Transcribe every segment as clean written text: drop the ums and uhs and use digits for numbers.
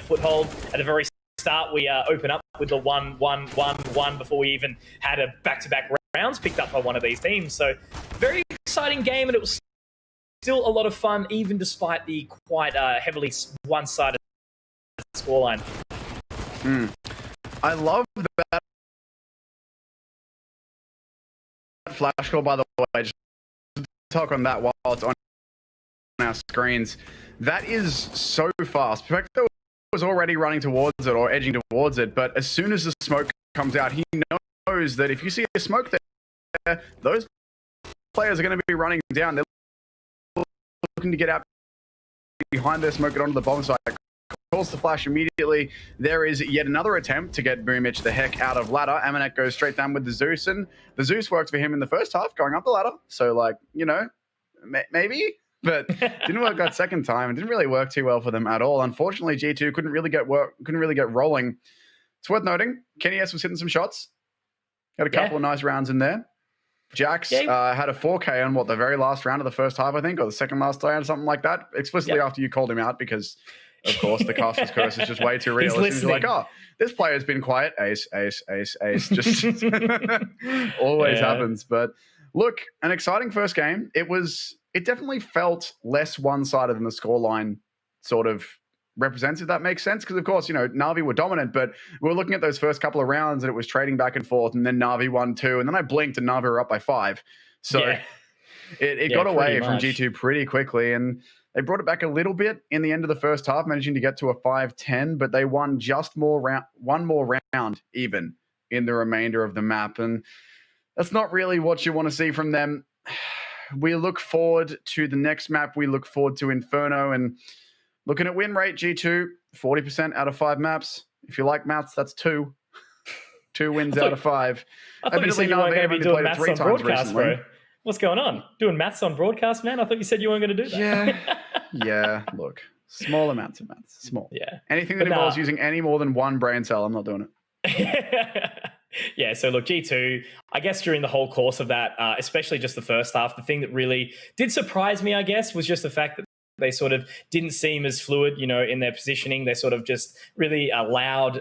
foothold. At the very start, we open up with the 1-1-1-1 before we even had a back-to-back rounds picked up by one of these teams. So very exciting game, and it was still a lot of fun, even despite the quite heavily one-sided scoreline. I love that flash score, by the way. Just talk on that while it's on our screens. That is so fast. Perfecto was already running towards it or edging towards it, but as soon as the smoke comes out, he knows that if you see a smoke there, those players are going to be running down. They're looking to get out behind their smoke, get onto the bomb site. Calls the flash immediately. There is yet another attempt to get Boomich the heck out of ladder. Amanek goes straight down with the Zeus, and the Zeus works for him in the first half, going up the ladder. So, like, you know, maybe, but didn't work that second time. It didn't really work too well for them at all. Unfortunately, G2 couldn't really get rolling. It's worth noting, Kenny S was hitting some shots. Had a couple of nice rounds in there. Jax had a 4K on the very last round of the first half, I think, or the second last round, something like that. Explicitly after you called him out, because of course the caster's curse is just way too real. As soon as you're like, oh, this player's been quiet. Ace. Just always happens. But look, an exciting first game. It definitely felt less one-sided than the scoreline sort of represents, if that makes sense. Because of course, you know, NaVi were dominant, but we were looking at those first couple of rounds and it was trading back and forth, and then NaVi won 2, and then I blinked and NaVi were up by 5. So it got away from G2 pretty quickly, and they brought it back a little bit in the end of the first half, managing to get to a 5-10, but they won just one more round even in the remainder of the map. And that's not really what you want to see from them. We look forward to the next map. We look forward to Inferno, and looking at win rate, G2, 40% out of 5 maps. If you like maths, that's 2. 2 wins out of 5. I thought you said you weren't going to be doing maths on broadcast, bro. What's going on? Doing maths on broadcast, man? I thought you said you weren't going to do that. Yeah, look. Small amounts of maths. Small. Yeah. Anything that involves using any more than one brain cell, I'm not doing it. Yeah, so look, G2, I guess during the whole course of that, especially just the first half, the thing that really did surprise me, I guess, was just the fact that they sort of didn't seem as fluid, you know, in their positioning. They sort of just really allowed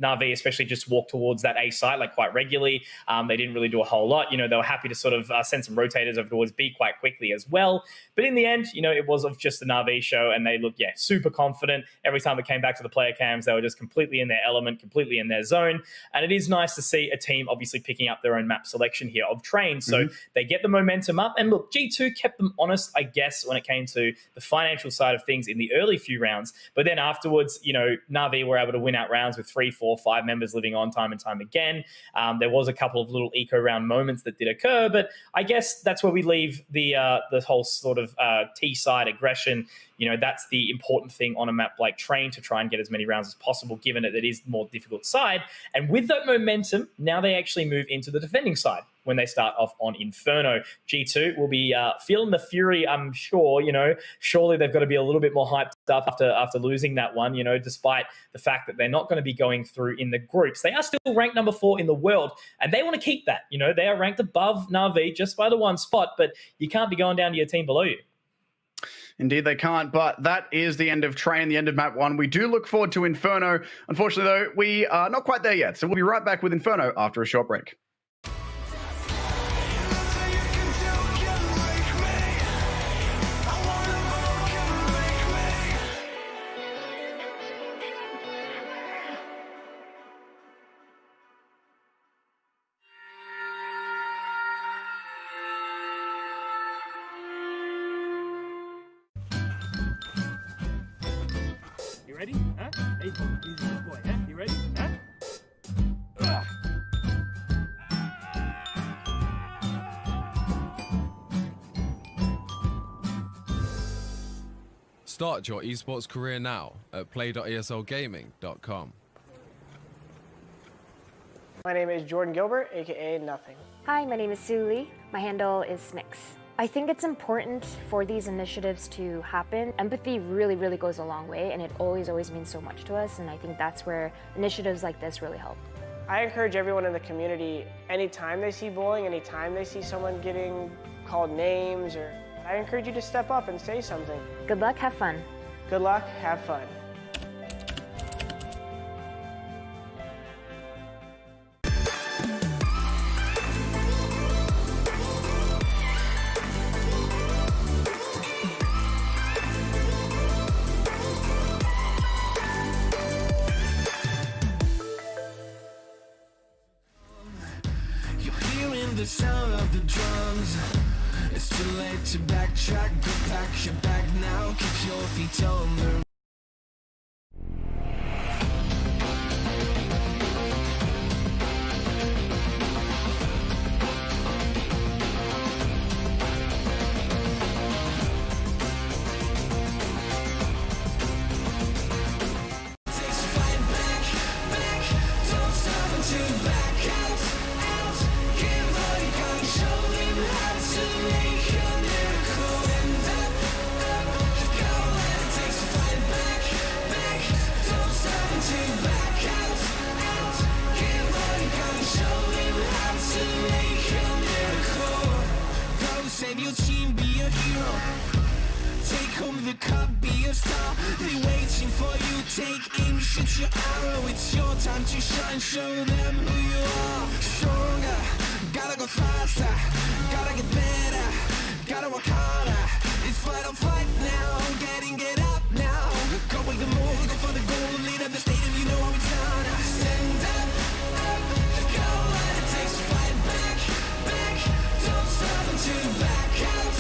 NaVi especially just walk towards that A site like quite regularly. They didn't really do a whole lot. You know, they were happy to sort of send some rotators over towards B quite quickly as well. But in the end, you know, it was of just the NaVi show, and they looked, super confident. Every time it came back to the player cams, they were just completely in their element, completely in their zone. And it is nice to see a team obviously picking up their own map selection here of Train. So they get the momentum up. And look, G2 kept them honest, I guess, when it came to the financial side of things in the early few rounds. But then afterwards, you know, NaVi were able to win out rounds with 3, 4, 5 members living on time and time again. There was a couple of little eco round moments that did occur, but I guess that's where we leave the whole sort of T-side aggression. You know, that's the important thing on a map like Train, to try and get as many rounds as possible, given that it is the more difficult side. And with that momentum, now they actually move into the defending side when they start off on Inferno. G2 will be feeling the fury, I'm sure. You know, surely they've got to be a little bit more hyped up after losing that one, you know, despite the fact that they're not going to be going through in the groups. They are still ranked number 4 in the world, and they want to keep that. You know, they are ranked above NaVi just by the one spot, but you can't be going down to your team below you. Indeed, they can't. But that is the end of Train, the end of map 1. We do look forward to Inferno. Unfortunately, though, we are not quite there yet. So we'll be right back with Inferno after a short break. Ready? Huh? Hey, he's a good boy, huh? You ready? Huh? Start your esports career now at play.eslgaming.com. My name is Jordan Gilbert, aka Nothing. Hi, my name is Sue Lee. My handle is Smix. I think it's important for these initiatives to happen. Empathy really, really goes a long way, and it always means so much to us, and I think that's where initiatives like this really help. I encourage everyone in the community, anytime they see bullying, anytime they see someone getting called names, I encourage you to step up and say something. Good luck, have fun. Good luck, have fun. the sound of the drums. It's too late to backtrack, go pack your bag now. Keep your feet on the save your team, be a hero. Take home the cup, be a star. They waiting for you, take aim, shoot your arrow. It's your time to shine, show them who you are. Stronger, gotta go faster, gotta get better, gotta work harder. It's fight or flight now, get up now. Go with the move, go for the goal, lead up the stadium, you know how it's done. Stand up, go on, it takes to fight back, don't stop until you back out.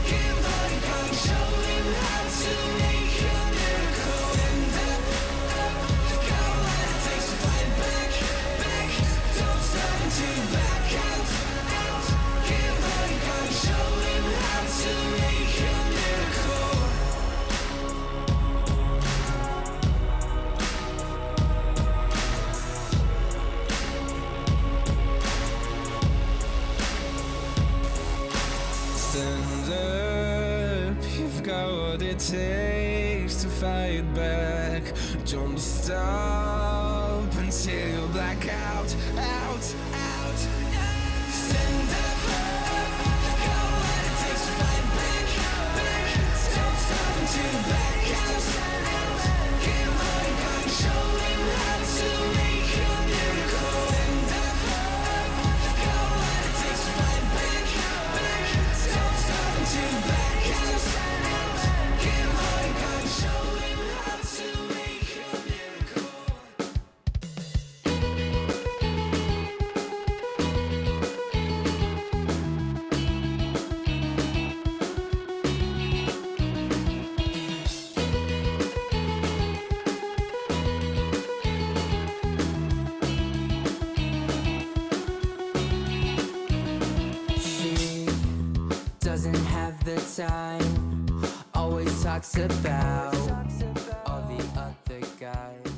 Give all you got, show him how to make a miracle. Stand up, go on, it takes to fight back, don't stop until you back out. Give all you got, show him how to make a miracle. Stand up, you've got what it takes to fight back. Don't stop until you black out. Stand up, you've got what it takes to fight back. Don't stop until you black out. Give all you got, show him how to make a miracle. Stand up, you've got what it takes to fight back. Don't stop until you back out. Give all you got, show him how to make a miracle. She doesn't have the time, always talks about all the other guys.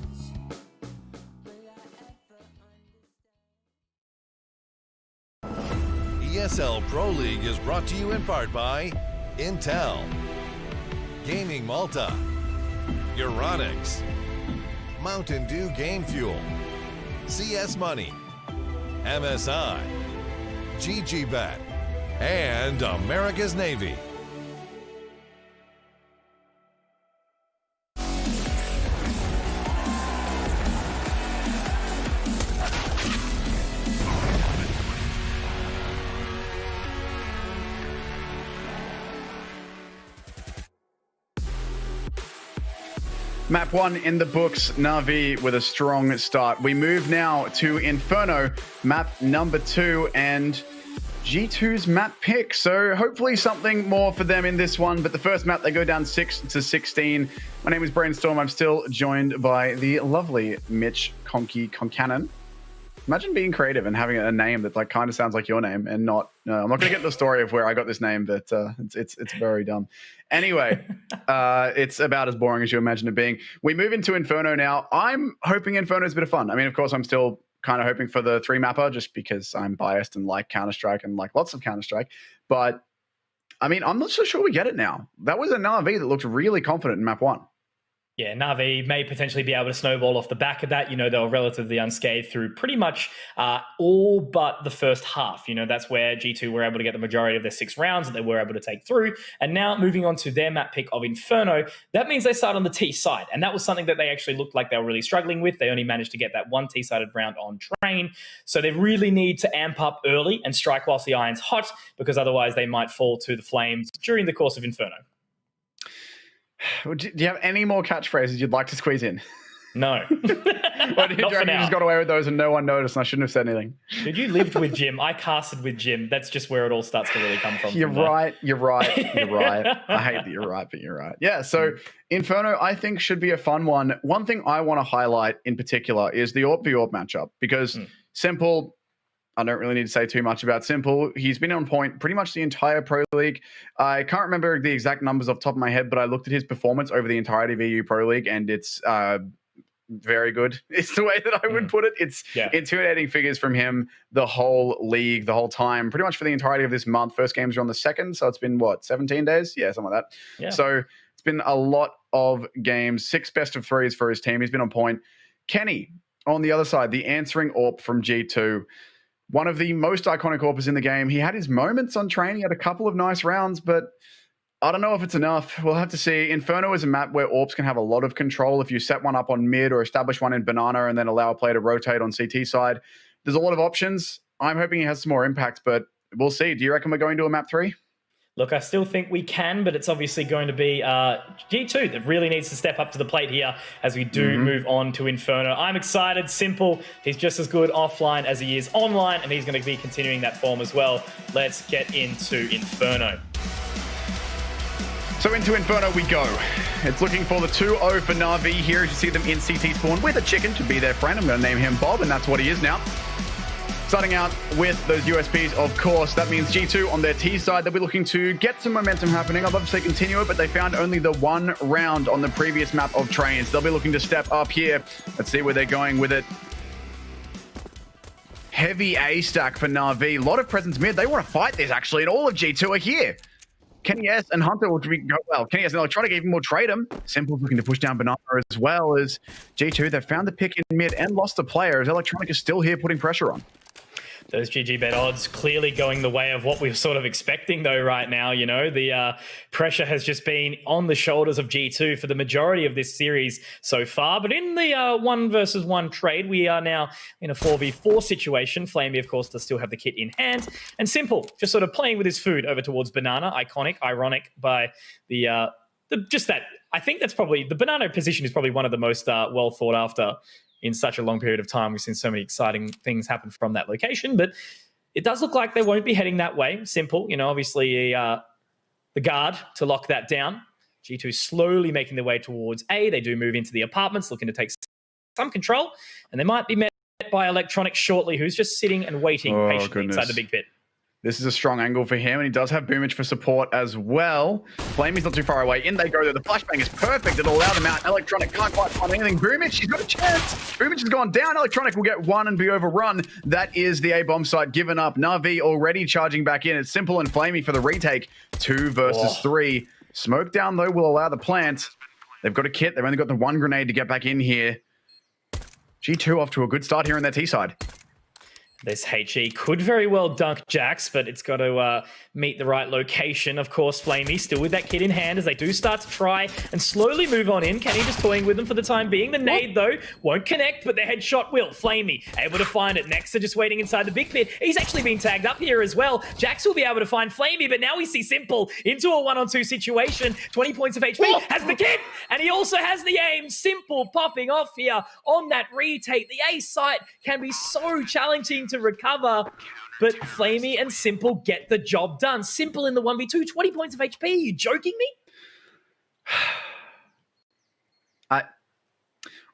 ESL Pro League is brought to you in part by Intel, Gaming Malta, Euronics, Mountain Dew Game Fuel, CS Money, MSI, GGBet, and America's Navy. Map 1 in the books, NaVi with a strong start. We move now to Inferno, map number 2, and G2's map pick. So hopefully something more for them in this one. But the first map, they go down 6-16. My name is Brainstorm. I'm still joined by the lovely Mitch Concannon. Imagine being creative and having a name that like kind of sounds like your name and not. No, I'm not going to get the story of where I got this name, but it's very dumb. Anyway, it's about as boring as you imagine it being. We move into Inferno now. I'm hoping Inferno is a bit of fun. I mean, of course, I'm still kind of hoping for the 3-mapper just because I'm biased and like Counter-Strike and like lots of Counter-Strike. But I mean, I'm not so sure we get it now. That was a NaVi that looked really confident in map 1. Yeah, NaVi may potentially be able to snowball off the back of that. You know, they were relatively unscathed through pretty much all but the first half. You know, that's where G2 were able to get the majority of their 6 rounds that they were able to take through. And now moving on to their map pick of Inferno, that means they start on the T side. And that was something that they actually looked like they were really struggling with. They only managed to get that 1 T-sided round on train. So they really need to amp up early and strike whilst the iron's hot, because otherwise they might fall to the flames during the course of Inferno. Do you have any more catchphrases you'd like to squeeze in? No. Or did you reckon you just got away with those and no one noticed and I shouldn't have said anything? Dude, you lived with Jim. I casted with Jim. That's just where it all starts to really come from. You're right. You're right. I hate that you're right, but you're right. Yeah, so Inferno, I think, should be a fun one. One thing I want to highlight in particular is the AWP v AWP matchup because Simple, I don't really need to say too much about Simple. He's been on point pretty much the entire Pro League. I can't remember the exact numbers off the top of my head, but I looked at his performance over the entirety of EU Pro League, and it's very good. It's the way that I would put it. It's intimidating figures from him the whole league, the whole time, pretty much for the entirety of this month. First games are on the 2nd, so it's been, 17 days? Yeah, something like that. Yeah. So it's been a lot of games, 6 best of 3s for his team. He's been on point. Kenny, on the other side, the answering AWP from G2. One of the most iconic AWPers in the game. He had his moments on train. He had a couple of nice rounds, but I don't know if it's enough. We'll have to see. Inferno is a map where AWPs can have a lot of control. If you set one up on mid or establish one in banana and then allow a player to rotate on CT side, there's a lot of options. I'm hoping he has some more impact, but we'll see. Do you reckon we're going to a map 3? Look, I still think we can, but it's obviously going to be G2 that really needs to step up to the plate here as we do move on to Inferno. I'm excited. Simple. He's just as good offline as he is online, and he's going to be continuing that form as well. Let's get into Inferno. So into Inferno we go. It's looking for the 2-0 for NaVi here as you see them in CT spawn with a chicken to be their friend. I'm going to name him Bob, and that's what he is now. Starting out with those USPs, of course, that means G2 on their T side. They'll be looking to get some momentum happening. I'd love to say continue it, but they found only the 1 round on the previous map of trains. They'll be looking to step up here. Let's see where they're going with it. Heavy A stack for NaVi. A lot of presence mid. They want to fight this, actually, and all of G2 are here. Kenny S and Hunter will go well. Kenny S and Electronic even will trade him. Simple's looking to push down Banana as well as G2. They've found the pick in mid and lost the player as Electronic is still here putting pressure on. Those GG bet odds clearly going the way of what we're sort of expecting, though, right now. You know, the pressure has just been on the shoulders of G2 for the majority of this series so far. But in the 1 versus 1 trade, we are now in a 4v4 situation. Flamey, of course, does still have the kit in hand. And Simple, just sort of playing with his food over towards Banana. Ironic by the just that. I think that's probably, the Banana position is probably one of the most well thought after in such a long period of time. We've seen so many exciting things happen from that location, but it does look like they won't be heading that way. Simple, you know, obviously the guard to lock that down. G2 slowly making their way towards A. They do move into the apartments, looking to take some control, and they might be met by Electronic shortly, who's just sitting and waiting patiently inside the big pit. This is a strong angle for him, and he does have Boomage for support as well. Flamey's not too far away. In they go, though. The flashbang is perfect. It'll allow them out. Electronic can't quite find anything. Boomage, she's got a chance. Boomage has gone down. Electronic will get 1 and be overrun. That is the A-bomb site given up. NaVi already charging back in. It's Simple and Flamey for the retake. 2 versus 3. Smoke down, though, will allow the plant. They've got a kit. They've only got the 1 grenade to get back in here. G2 off to a good start here on their T side. This HE could very well dunk Jax, but it's got to meet the right location. Of course, Flamey still with that kit in hand as they do start to try and slowly move on in. Kenny just toying with them for the time being. The nade, though, won't connect, but the headshot will. Flamey able to find it. Nexa just waiting inside the big pit. He's actually been tagged up here as well. Jax will be able to find Flamey, but now we see Simple into a 1-on-2 situation. 20 points of HP, has the kit, and he also has the aim. Simple popping off here on that retake. The A site can be so challenging to recover, but Flamey and Simple get the job done. Simple in the 1v2, 20 points of HP. Are you joking me?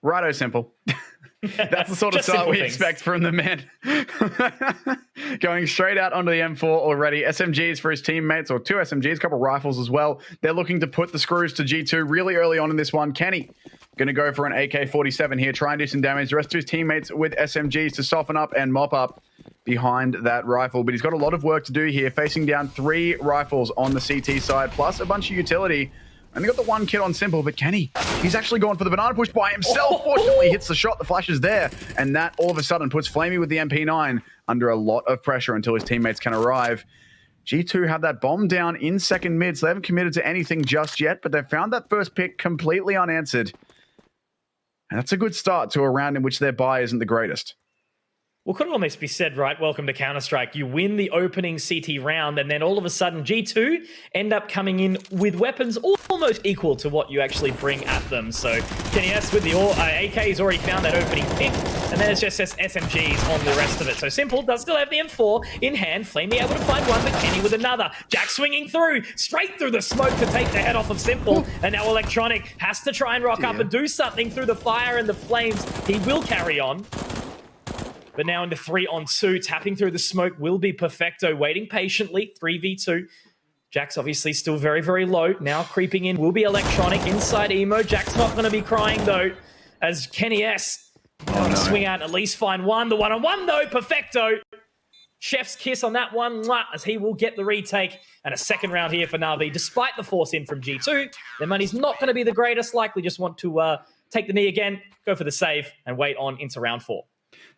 Righto, Simple. That's the sort of start we expect from the man. Going straight out onto the M4 already. SMGs for his teammates, or 2 SMGs, a couple rifles as well. They're looking to put the screws to G2 really early on in this one. Kenny going to go for an AK-47 here, try and do some damage. The rest of his teammates with SMGs to soften up and mop up behind that rifle. But he's got a lot of work to do here, facing down 3 rifles on the CT side, plus a bunch of utility. And they got the 1 kit on Simple, but Kenny, he's actually gone for the banana push by himself. Fortunately, hits the shot, the flash is there, and that all of a sudden puts Flamey with the MP9 under a lot of pressure until his teammates can arrive. G2 have that bomb down in second mid, so they haven't committed to anything just yet, but they've found that first pick completely unanswered. And that's a good start to a round in which their buy isn't the greatest. Well, could it almost be said, right? Welcome to Counter-Strike. You win the opening CT round, and then all of a sudden G2 end up coming in with weapons almost almost equal to what you actually bring at them. So Kenny S with the AK has already found that opening pick, and then it's just SMGs on the rest of it. So Simple does still have the M4 in hand. Flamey able to find one, but Kenny with another. Jack swinging through, straight through the smoke to take the head off of Simple, and now Electronic has to try and rock up and do something through the fire and the flames. He will carry on. But now into 3-on-2, tapping through the smoke will be Perfecto, waiting patiently, 3v2. Jack's obviously still very, very low. Now creeping in will be Electronic inside Emo. Jack's not going to be crying, though, as Kenny S swing out and at least find one. The one-on-one, though, Perfecto. Chef's kiss on that one, as he will get the retake. And a second round here for NaVi, despite the force in from G2. Their money's not going to be the greatest. Likely just want to take the knee again, go for the save, and wait on into round 4.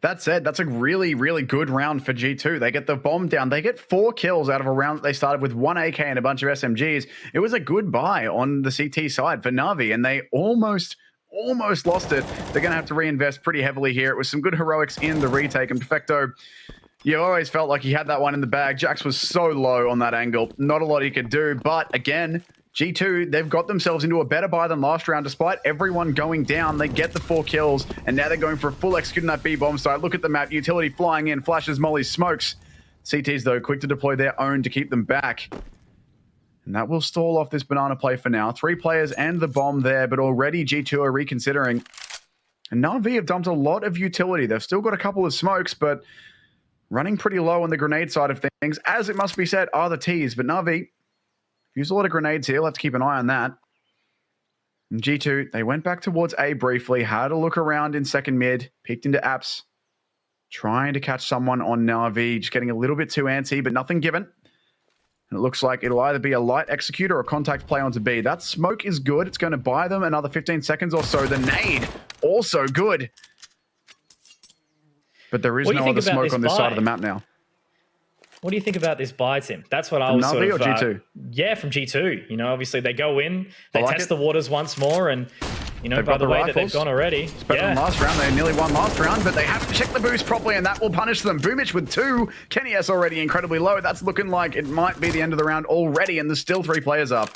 That said, that's a really, really good round for G2. They get the bomb down. They get 4 kills out of a round that they started with 1 AK and a bunch of SMGs. It was a good buy on the CT side for NaVi, and they almost lost it. They're going to have to reinvest pretty heavily here. It was some good heroics in the retake, and Perfecto, you always felt like he had that one in the bag. Jax was so low on that angle. Not a lot he could do, but again, G2, they've got themselves into a better buy than last round. Despite everyone going down, they get the 4 kills, and now they're going for a full execute on that B-bomb side. Look at the map. Utility flying in, flashes, mollies, smokes. CTs, though, quick to deploy their own to keep them back. And that will stall off this banana play for now. 3 players and the bomb there, but already G2 are reconsidering. And NaVi have dumped a lot of utility. They've still got a couple of smokes, but running pretty low on the grenade side of things, as it must be said, are the Ts. But NaVi use a lot of grenades here. We'll have to keep an eye on that. And G2, they went back towards A briefly, had a look around in second mid, peeked into apps, trying to catch someone on NaVi, just getting a little bit too antsy, but nothing given. And it looks like it'll either be a light executor or a contact play onto B. That smoke is good. It's going to buy them another 15 seconds or so. The nade, also good. But there is no other smoke on this side of the map now. What do you think about this buy, Tim? That's what I was sort of... or G2? Yeah, from G2. You know, obviously they go in, they test the waters once more, and, you know, by the way that they've gone already. It's better than last round. They nearly won last round, but they have to check the boost properly, and that will punish them. Boomich with 2. Kenny S already incredibly low. That's looking like it might be the end of the round already, and there's still 3 players up.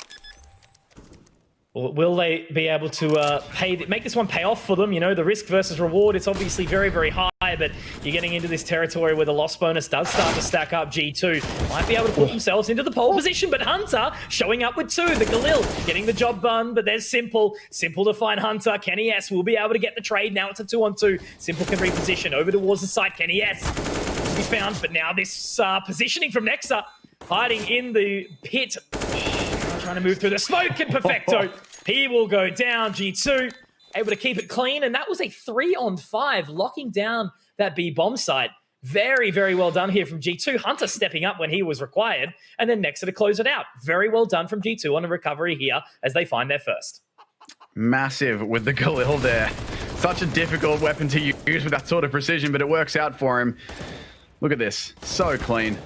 Will they be able to make this one pay off for them? You know, the risk versus reward, it's obviously very, very high, but you're getting into this territory where the loss bonus does start to stack up. G2 might be able to put themselves into the pole position, but Hunter showing up with 2. The Galil getting the job done, but there's Simple. Simple to find Hunter. Kenny S will be able to get the trade. Now it's a 2-on-2. Simple can reposition over towards the side. Kenny S will be found, but now this positioning from Nexa, hiding in the pit. Trying to move through the smoke, and Perfecto. He will go down. G2 able to keep it clean, and that was a 3-on-5, locking down that B-bomb site. Very, very well done here from G2. Hunter stepping up when he was required, and then Nexa to close it out. Very well done from G2 on a recovery here as they find their first. Massive with the Galil there. Such a difficult weapon to use with that sort of precision, but it works out for him. Look at this. So clean.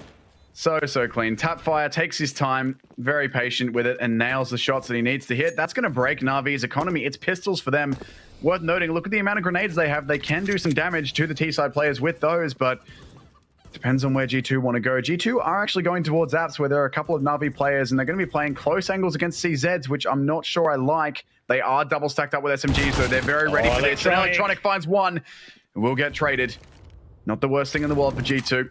So clean. Tapfire takes his time, very patient with it, and nails the shots that he needs to hit. That's going to break NaVi's economy. It's pistols for them. Worth noting, look at the amount of grenades they have. They can do some damage to the T-side players with those, but depends on where G2 want to go. G2 are actually going towards apps where there are a couple of NaVi players, and they're going to be playing close angles against CZs, which I'm not sure I like. They are double stacked up with SMGs, though. They're very ready for this. Electronic finds one. Will get traded. Not the worst thing in the world for G2.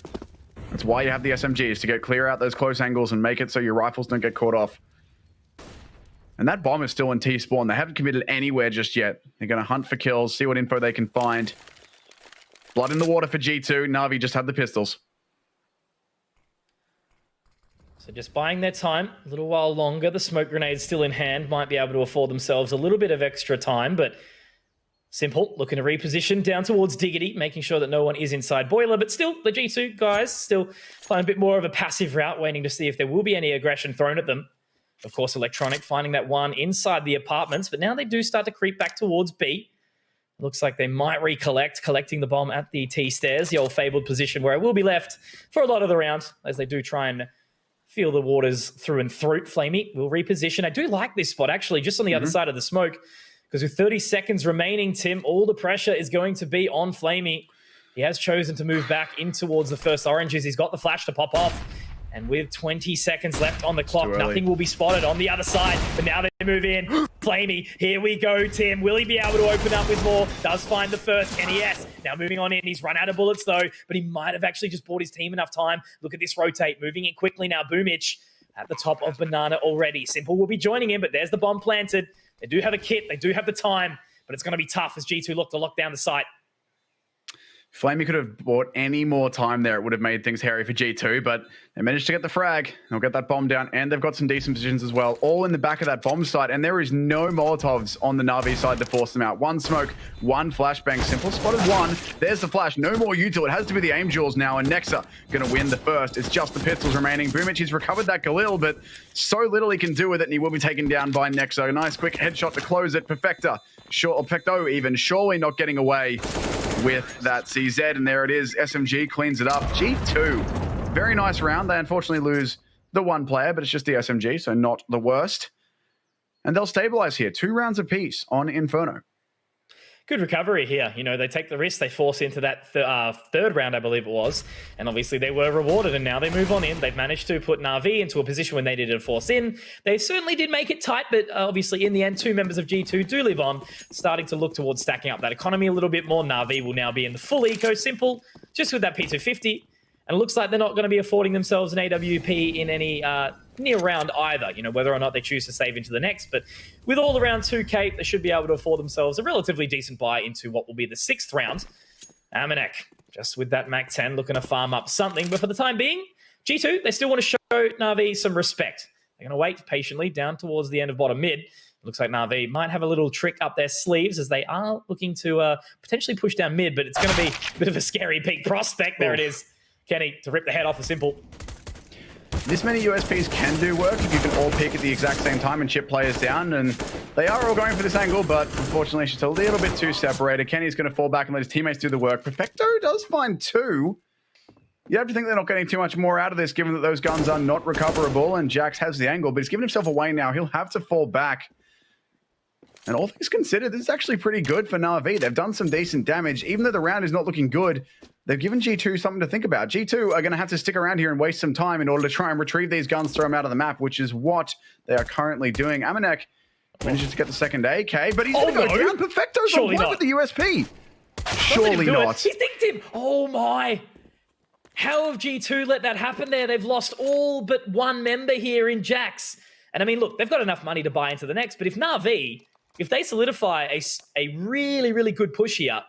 That's why you have the SMGs, to get clear out those close angles and make it so your rifles don't get caught off. And that bomb is still in T-spawn. They haven't committed anywhere just yet. They're going to hunt for kills, see what info they can find. Blood in the water for G2. NaVi just had the pistols. So just buying their time a little while longer. The smoke grenades still in hand. Might be able to afford themselves a little bit of extra time, but Simple looking to reposition down towards Diggity, making sure that no one is inside Boiler, but still the G2 guys still playing a bit more of a passive route, waiting to see if there will be any aggression thrown at them. Of course, Electronic finding that one inside the apartments, but now they do start to creep back towards B. Looks like they might recollect, collecting the bomb at the T stairs, the old fabled position where it will be left for a lot of the round, as they do try and feel the waters through and through. Flamey will reposition. I do like this spot, actually, just on the other side of the smoke, because with 30 seconds remaining, Tim, all the pressure is going to be on Flamey. He has chosen to move back in towards the first oranges. He's got the flash to pop off. And with 20 seconds left on the clock, Too early. nothing will be spotted on the other side. But now they move in. Flamey, here we go, Tim. Will he be able to open up with more? Does find the first. NES now moving on in. He's run out of bullets, though, but he might have actually just bought his team enough time. Look at this rotate. Moving in quickly now. Boomich at the top of Banana already. Simple will be joining him, but there's the bomb planted. They do have a kit. They do have the time, but it's going to be tough as G2 look to lock down the site. Flamey could have bought any more time there. It would have made things hairy for G2, but they managed to get the frag. They'll get that bomb down, and they've got some decent positions as well, all in the back of that bomb site, and there is no Molotovs on the NaVi side to force them out. One smoke, one flashbang. Simple spotted one. There's the flash. No more util. It has to be the aim jewels now, and Nexa going to win the first. It's just the pistols remaining. Boomich, he's recovered that Galil, but so little he can do with it, and he will be taken down by Nexa. A nice quick headshot to close it. Perfecto even, surely not getting away with that CZ, and there it is. SMG cleans it up. G2, very nice round. They unfortunately lose the one player, but it's just the SMG, so not the worst. And they'll stabilize here. 2 rounds apiece on Inferno. Good recovery here. You know, they take the risk. They force into that third round, I believe it was. And obviously they were rewarded, and now they move on in. They've managed to put NaVi into a position when they needed to force in. They certainly did make it tight, but obviously in the end, 2 members of G2 do live on, starting to look towards stacking up that economy a little bit more. NaVi will now be in the full eco, Simple, just with that P250. And it looks like they're not going to be affording themselves an AWP in any near round either, you know, whether or not they choose to save into the next. But with all around 2K, they should be able to afford themselves a relatively decent buy into what will be the 6th round. Amanek, just with that Mac 10, looking to farm up something. But for the time being, G2, they still want to show NaVi some respect. They're going to wait patiently down towards the end of bottom mid. Looks like NaVi might have a little trick up their sleeves as they are looking to potentially push down mid, but it's going to be a bit of a scary peak prospect. There it is. Kenny to rip the head off of Simple. This many USPs can do work if you can all peek at the exact same time and chip players down, and they are all going for this angle, but unfortunately it's just a little bit too separated. Kenny's going to fall back and let his teammates do the work. Perfecto does find 2. You have to think they're not getting too much more out of this, given that those guns are not recoverable, and Jax has the angle, but he's given himself away now. He'll have to fall back. And all things considered, this is actually pretty good for NaVi. They've done some decent damage. Even though the round is not looking good, they've given G2 something to think about. G2 are going to have to stick around here and waste some time in order to try and retrieve these guns, throw them out of the map, which is what they are currently doing. Amanek manages to get the second AK, but he's going to go down. Perfecto's on one with the USP. Surely not. He thinked him. Oh my. How have G2 let that happen there? They've lost all but one member here in Jax. And I mean, look, they've got enough money to buy into the next, but if NaVi, if they solidify a really, really good push here,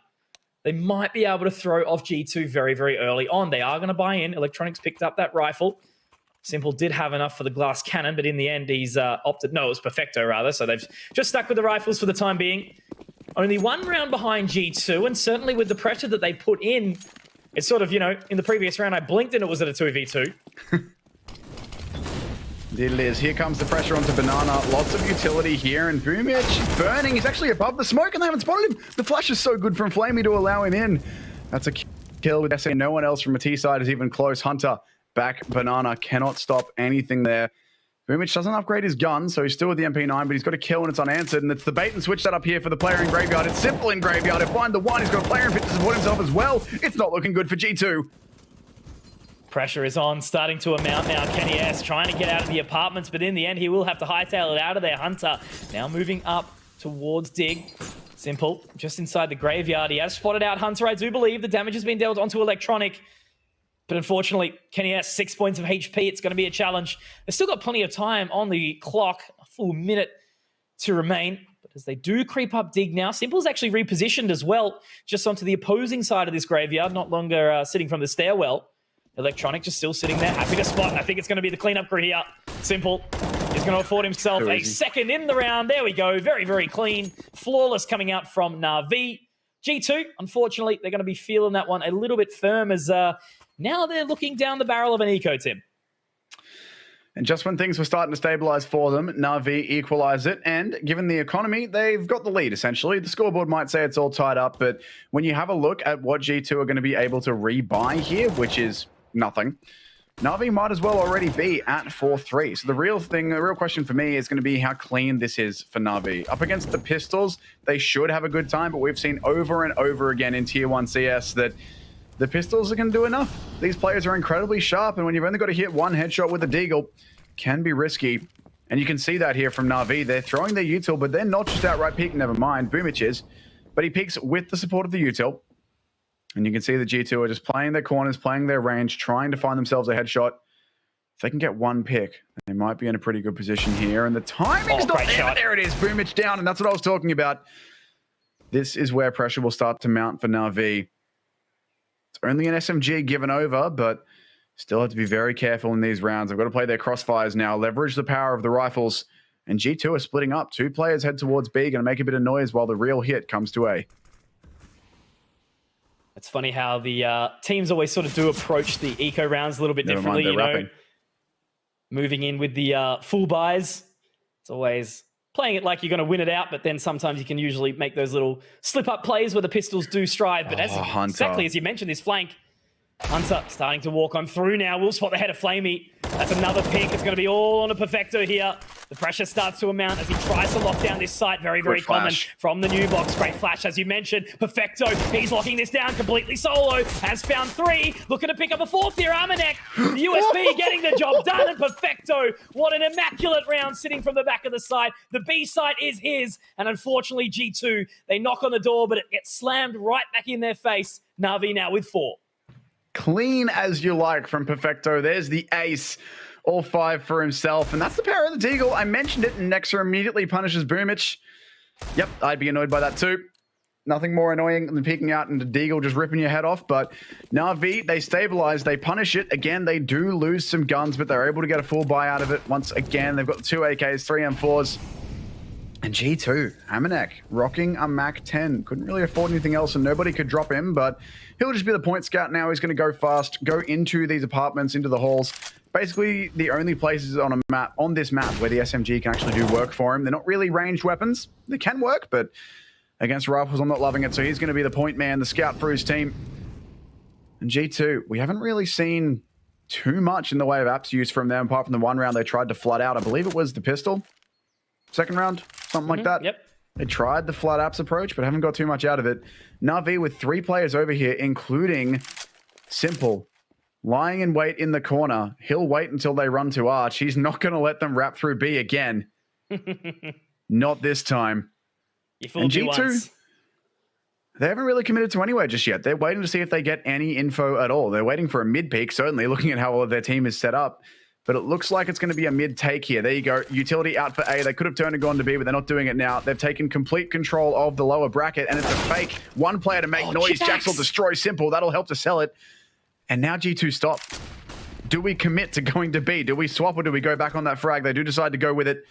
they might be able to throw off G2 very, very early on. They are going to buy in. Electronics picked up that rifle. Simple did have enough for the glass cannon, but in the end, he's opted... No, it was Perfecto, rather. So they've just stuck with the rifles for the time being. Only 1 round behind G2, and certainly with the pressure that they put in, it's sort of, you know, in the previous round, I blinked and it was at a 2v2. It is. Here comes the pressure onto Banana. Lots of utility here, and Boomich burning. He's actually above the smoke, and they haven't spotted him. The flash is so good from Flamey to allow him in. That's a kill with SA. No one else from a T side is even close. Hunter back. Banana cannot stop anything there. Boomich doesn't upgrade his gun, so he's still with the MP9, but he's got a kill and it's unanswered, and it's the bait and switch setup here for the player in Graveyard. It's Simple in Graveyard. They find the one. He's got a player in fit to support himself as well. It's not looking good for G2. Pressure is on, starting to amount now. Kenny S trying to get out of the apartments, but in the end, he will have to hightail it out of there. Hunter now moving up towards Dig. Simple, just inside the Graveyard. He has spotted out Hunter, I do believe. The damage has been dealt onto Electronic. But unfortunately, Kenny has 6 points of HP. It's going to be a challenge. They've still got plenty of time on the clock. A full minute to remain. But as they do creep up Dig now, Simple's actually repositioned as well, just onto the opposing side of this Graveyard, not longer sitting from the stairwell. Electronic just still sitting there, happy to spot, and I think it's going to be the cleanup crew here. Simple is going to afford himself a second in the round. There we go. Very, very clean. Flawless coming out from NaVi. G2, unfortunately, they're going to be feeling that one a little bit firm as now they're looking down the barrel of an eco, Tim. And just when things were starting to stabilize for them, NaVi equalize it. And given the economy, they've got the lead, essentially. The scoreboard might say it's all tied up, but when you have a look at what G2 are going to be able to rebuy here, which is nothing, NaVi might as well already be at 4-3. So the real question for me is going to be how clean this is for NaVi. Up against the Pistols, they should have a good time, but we've seen over and over again in Tier 1 CS that the pistols are going to do enough. These players are incredibly sharp, and when you've only got to hit one headshot with a deagle, can be risky. And you can see that here from NaVi. They're throwing their util, but they're not just outright peeking, never mind. Boomich is, but he peeks with the support of the util. And you can see the G2 are just playing their corners, playing their range, trying to find themselves a headshot. If they can get one pick, they might be in a pretty good position here. And the timing's not there, but there it is. Boomich down, and that's what I was talking about. This is where pressure will start to mount for NaVi. It's only an SMG given over, but still have to be very careful in these rounds. They've got to play their crossfires now, leverage the power of the rifles. And G2 are splitting up. 2 players head towards B, going to make a bit of noise while the real hit comes to A. It's funny how the teams always sort of do approach the eco rounds a little bit differently, you know. Moving in with the full buys. It's always playing it like you're going to win it out, but then sometimes you can usually make those little slip-up plays where the pistols do strive. But exactly as you mentioned, this flank, Hunter starting to walk on through now. Will spot the head of Flamey. That's another pick. It's going to be all on a Perfecto here. The pressure starts to amount as he tries to lock down this site. Very, very common from the new box. Great flash, as you mentioned. Perfecto, he's locking this down completely solo. Has found 3. Looking to pick up a 4th here. Armanek, the USB getting the job done. And Perfecto, what an immaculate round sitting from the back of the site. The B site is his. And unfortunately, G2, they knock on the door, but it gets slammed right back in their face. NaVi now with 4. Clean as you like from Perfecto. There's the ace. All 5 for himself. And that's the power of the deagle. I mentioned it, and Nexa immediately punishes Boomich. Yep, I'd be annoyed by that too. Nothing more annoying than peeking out and the deagle just ripping your head off. But NaVi, they stabilize, they punish it. Again, they do lose some guns, but they're able to get a full buy out of it. Once again, they've got the 2 AKs, 3 M4s. And G2, Hamanek, rocking a Mac 10. Couldn't really afford anything else, and nobody could drop him, but he'll just be the point scout now. He's going to go fast, go into these apartments, into the halls. Basically, the only places on this map where the SMG can actually do work for him. They're not really ranged weapons. They can work, but against rifles, I'm not loving it. So he's going to be the point man, the scout for his team. And G2, we haven't really seen too much in the way of apps use from them, apart from the one round they tried to flood out. I believe it was the pistol. Second round, something like that. Yep. They tried the flood apps approach, but haven't got too much out of it. NaVi with 3 players over here, including Simple, lying in wait in the corner. He'll wait until they run to Arch. He's not going to let them wrap through B again. Not this time. You fooled me once. They haven't really committed to anywhere just yet. They're waiting to see if they get any info at all. They're waiting for a mid peak, certainly, looking at how all of their team is set up. But it looks like it's going to be a mid-take here. There you go. Utility out for A. They could have turned and gone to B, but they're not doing it now. They've taken complete control of the lower bracket, and it's a fake. One player to make noise. Jax will destroy Simple. That'll help to sell it. And now G2 stop. Do we commit to going to B? Do we swap or do we go back on that frag? They do decide to go with it.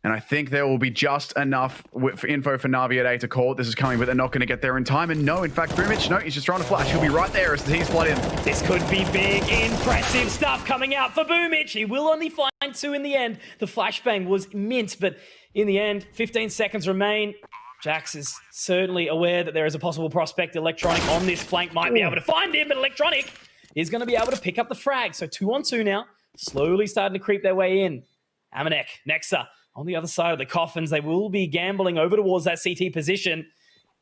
And I think there will be just enough info for NaVi at A to call it. This is coming, but they're not going to get there in time. And no, in fact, Boomich, no, he's just trying to flash. He'll be right there as he's flood in. This could be big, impressive stuff coming out for Boomich. He will only find 2 in the end. The flashbang was mint, but in the end, 15 seconds remain. Jax is certainly aware that there is a possible prospect. Electronic on this flank might be able to find him, but Electronic is going to be able to pick up the frag. So 2 on 2 now, slowly starting to creep their way in. Amanek, Nexa. On the other side of the coffins, they will be gambling over towards that CT position.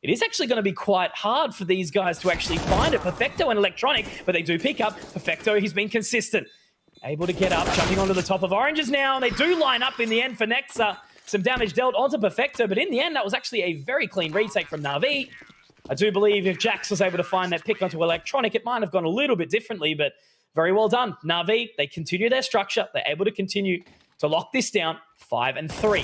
It is actually going to be quite hard for these guys to actually find it. Perfecto and Electronic, but they do pick up. Perfecto, he's been consistent. Able to get up, jumping onto the top of Oranges now, and they do line up in the end for Nexa. Some damage dealt onto Perfecto, but in the end, that was actually a very clean retake from NaVi. I do believe if Jax was able to find that pick onto Electronic, it might have gone a little bit differently, but very well done. NaVi, they continue their structure. They're able to continue to lock this down, 5 and 3.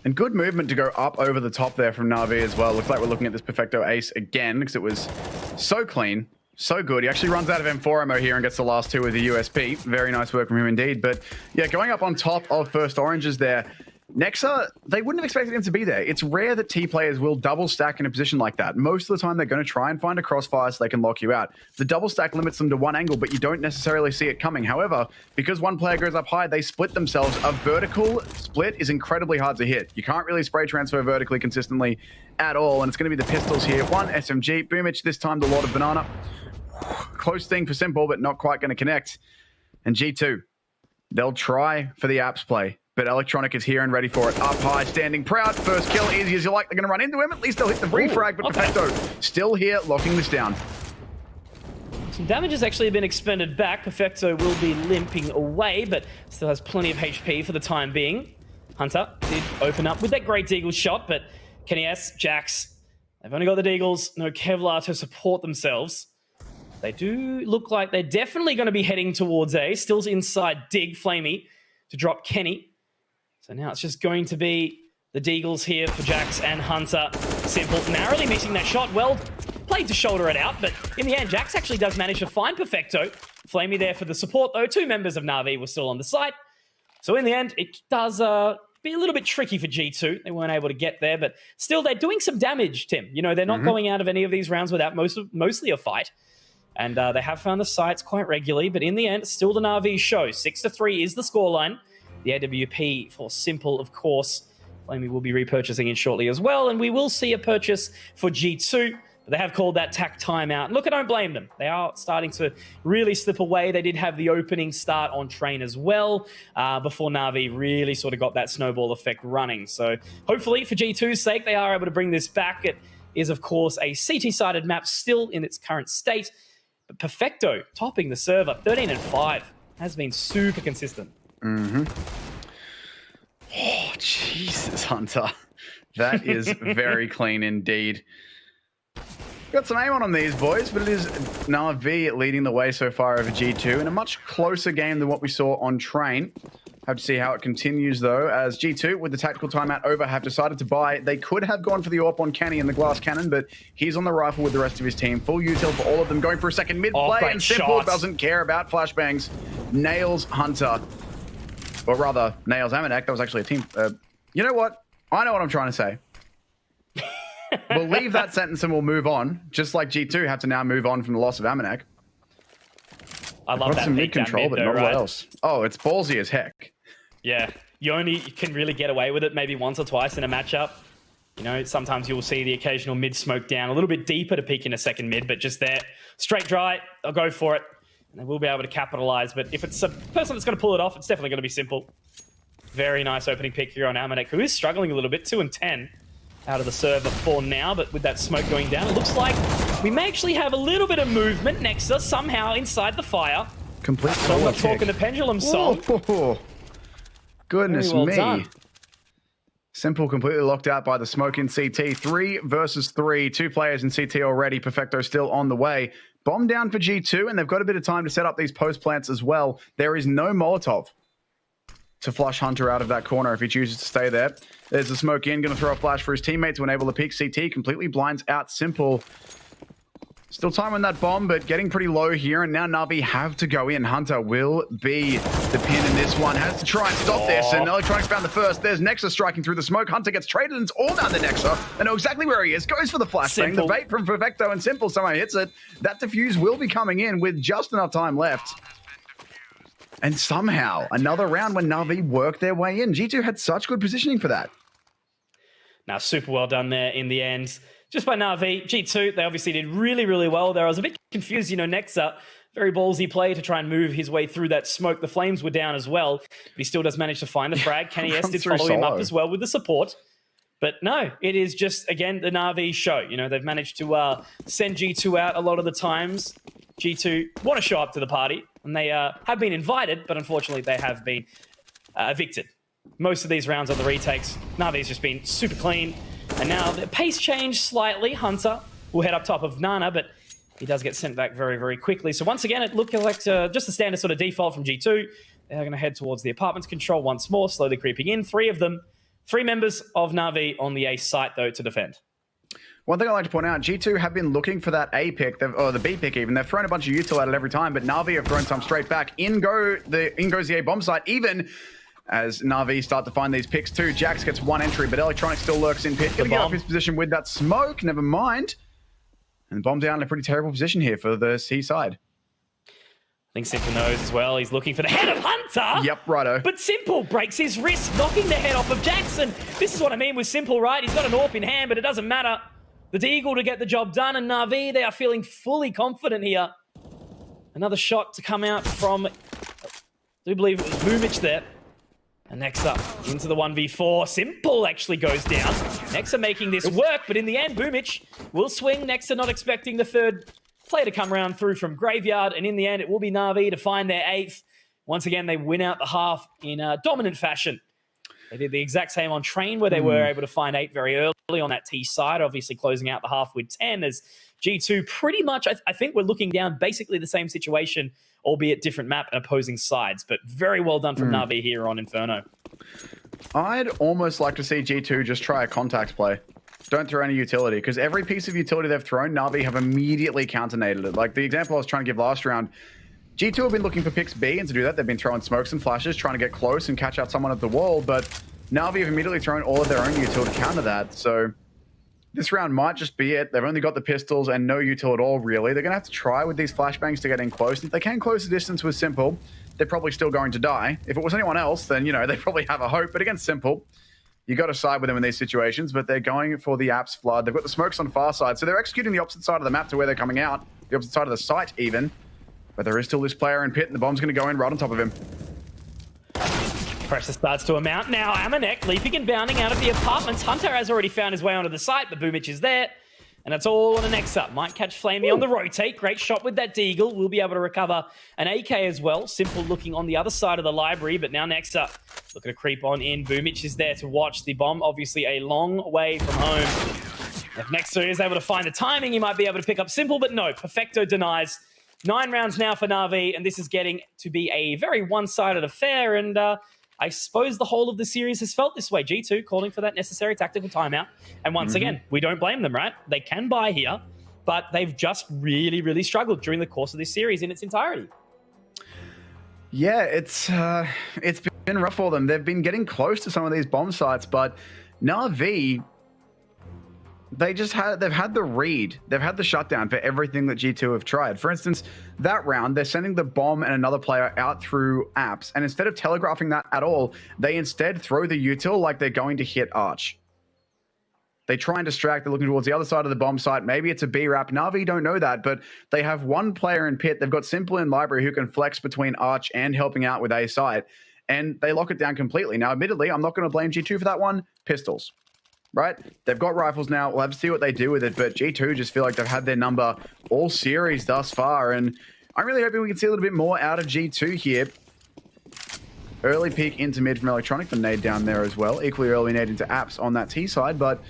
And good movement to go up over the top there from NaVi as well. Looks like we're looking at this Perfecto ace again because it was so clean, so good. He actually runs out of M4 ammo here and gets the last 2 with the USP. Very nice work from him indeed. But yeah, going up on top of first Oranges there. Nexa, they wouldn't have expected him to be there. It's rare that T players will double stack in a position like that. Most of the time, they're going to try and find a crossfire so they can lock you out. The double stack limits them to one angle, but you don't necessarily see it coming. However, because one player goes up high, they split themselves. A vertical split is incredibly hard to hit. You can't really spray transfer vertically consistently at all, and it's going to be the pistols here. 1 SMG, Boomich, this time the Lord of Banana. Close thing for Simple, but not quite going to connect. And G2, they'll try for the apps play. But Electronic is here and ready for it. Up high, standing proud. First kill, easy as you like. They're going to run into him. At least they'll hit the refrag, but Perfecto still here, locking this down. Some damage has actually been expended back. Perfecto will be limping away, but still has plenty of HP for the time being. Hunter did open up with that great Deagle shot, but Kenny S, Jax, they've only got the Deagles, no Kevlar to support themselves. They do look like they're definitely going to be heading towards A. Still inside Dig, Flamey, to drop Kenny. So now it's just going to be the Deagles here for Jax and Hunter. Simple, narrowly missing that shot. Well played to shoulder it out, but in the end, Jax actually does manage to find Perfecto. Flamey there for the support, though. 2 members of NaVi were still on the site. So in the end, it does be a little bit tricky for G2. They weren't able to get there, but still, they're doing some damage, Tim. You know, they're not going out of any of these rounds without mostly a fight. And they have found the sites quite regularly, but in the end, still the NaVi show. 6-3 is the scoreline. The AWP for Simple, of course. Flamey will be repurchasing in shortly as well, and we will see a purchase for G2. But they have called that tack timeout. Look, I don't blame them. They are starting to really slip away. They did have the opening start on train as well before NaVi really sort of got that snowball effect running. So hopefully for G2's sake, they are able to bring this back. It is, of course, a CT-sided map still in its current state. But Perfecto topping the server, 13-5, has been super consistent. Oh, Jesus, Hunter. That is very clean indeed. Got some aim on these boys, but it is NaVi leading the way so far over G2 in a much closer game than what we saw on train. Have to see how it continues, though, as G2, with the tactical timeout over, have decided to buy. They could have gone for the AWP on Kenny and the glass cannon, but he's on the rifle with the rest of his team. Full util for all of them, going for a second mid-play, and Simple doesn't care about flashbangs. Nails Hunter. Or rather, nails Amanek. That was actually a team. You know what? I know what I'm trying to say. We'll leave that sentence and we'll move on. Just like G2 have to now move on from the loss of Amanek. I love that some mid control, but not what else. Oh, it's ballsy as heck. Yeah, you only can really get away with it maybe once or twice in a matchup. You know, sometimes you'll see the occasional mid smoke down a little bit deeper to peek in a second mid, but just there, straight dry, I'll go for it. And they will be able to capitalize, but if it's a person that's going to pull it off, it's definitely going to be Simple. Very nice opening pick here on Amanek, who is struggling a little bit, 2-10 out of the server for now, but with that smoke going down, it looks like we may actually have a little bit of movement next to us, somehow inside the fire. Complete So I'm not talking the pendulum song. Whoa. Goodness me. Done. Simple completely locked out by the smoke in CT. 3 versus 3. 2 players in CT already. Perfecto still on the way. Bomb down for G2, and they've got a bit of time to set up these post plants as well. There is no Molotov to flush Hunter out of that corner if he chooses to stay there. There's the smoke in, going to throw a flash for his teammate to enable the peek. CT completely blinds out Simple. Still time on that bomb, but getting pretty low here, and now NaVi have to go in. Hunter will be the pin in this one. Has to try and stop this, and Electronics found the first. There's Nexa striking through the smoke. Hunter gets traded, and it's all down to Nexa. They know exactly where he is. Goes for the flashbang. The bait from Perfecto, and Simple somehow hits it. That defuse will be coming in with just enough time left. And somehow, another round when NaVi worked their way in. G2 had such good positioning for that. Now, super well done there in the end. Just by NaVi. G2, they obviously did really, really well there. I was a bit confused, you know, Nexa, very ballsy play to try and move his way through that smoke. The flames were down as well, but he still does manage to find the frag. Kenny S did follow him up as well with the support. But no, it is just, again, the NaVi show. You know, they've managed to send G2 out a lot of the times. G2 want to show up to the party, and they have been invited, but unfortunately they have been evicted. Most of these rounds are the retakes. NaVi's just been super clean. And now the pace changed slightly. Hunter will head up top of Nana, but he does get sent back very, very quickly. So once again, it looked like just a standard sort of default from G2. They're going to head towards the apartments control once more, slowly creeping in. 3 of them, 3 members of NaVi on the A site, though, to defend. One thing I'd like to point out, G2 have been looking for that A pick, or the B pick even. They've thrown a bunch of util at it every time, but NaVi have thrown some straight back. In goes the A bomb site, even as NaVi start to find these picks too. Jax gets 1 entry, but Electronic still lurks in pit. Gonna get off his position with that smoke, never mind. And the bomb down in a pretty terrible position here for the C side. I think Simple knows as well. He's looking for the head of Hunter. Yep, righto. But Simple breaks his wrist, knocking the head off of Jackson. This is what I mean with Simple, right? He's got an AWP in hand, but it doesn't matter. The Deagle to get the job done, and NaVi, they are feeling fully confident here. Another shot to come out from, I do believe it was Bumich there. And next up, into the 1v4. Simple actually goes down. Nexa making this work, but in the end, Boomich will swing. Nexa not expecting the third player to come round through from Graveyard. And in the end, it will be NaVi to find their 8th. Once again, they win out the half in a dominant fashion. They did the exact same on Train, where they were able to find 8 very early on that T side, obviously closing out the half with 10 as G2 pretty much, I think we're looking down basically the same situation, albeit different map and opposing sides. But very well done from NaVi here on Inferno. I'd almost like to see G2 just try a contact play. Don't throw any utility, because every piece of utility they've thrown, NaVi have immediately counternated it. Like the example I was trying to give last round, G2 have been looking for picks B, and to do that, they've been throwing smokes and flashes, trying to get close and catch out someone at the wall, but NaVi have immediately thrown all of their own util to counter that, so this round might just be it. They've only got the pistols and no util at all, really. They're going to have to try with these flashbangs to get in close. If they can close the distance with Simple, they're probably still going to die. If it was anyone else, then, you know, they probably have a hope, but against Simple, you got to side with them in these situations, but they're going for the Apps Flood. They've got the smokes on far side, so they're executing the opposite side of the map to where they're coming out, the opposite side of the site even. But there is still this player in pit, and the bomb's going to go in right on top of him. Pressure starts to amount now. Amanek leaping and bounding out of the apartments. Hunter has already found his way onto the site, but Boomich is there. And that's all on the next up. Might catch Flamey on the rotate. Great shot with that Deagle. We'll be able to recover an AK as well. Simple looking on the other side of the library, but now next up, looking to creep on in. Boomich is there to watch the bomb. Obviously a long way from home. If Nexa is able to find the timing, he might be able to pick up Simple, but no. Perfecto denies. 9 rounds now for NaVi, and this is getting to be a very one-sided affair, and I suppose the whole of the series has felt this way. G2 calling for that necessary tactical timeout. And once again, we don't blame them, right? They can buy here, but they've just really, really struggled during the course of this series in its entirety. Yeah, it's been rough for them. They've been getting close to some of these bomb sites, but NaVi, they've had the read. They've had the shutdown for everything that G2 have tried. For instance, that round, they're sending the bomb and another player out through apps. And instead of telegraphing that at all, they instead throw the util like they're going to hit Arch. They try and distract. They're looking towards the other side of the bomb site. Maybe it's a B-Rap. NaVi don't know that, but they have one player in pit. They've got Simple in library who can flex between Arch and helping out with A site. And they lock it down completely. Now, admittedly, I'm not going to blame G2 for that one. Pistols. Right? They've got rifles now. We'll have to see what they do with it, but G2 just feel like they've had their number all series thus far, and I'm really hoping we can see a little bit more out of G2 here. Early peek into mid from Electronic, the nade down there as well. Equally early nade into apps on that T side, but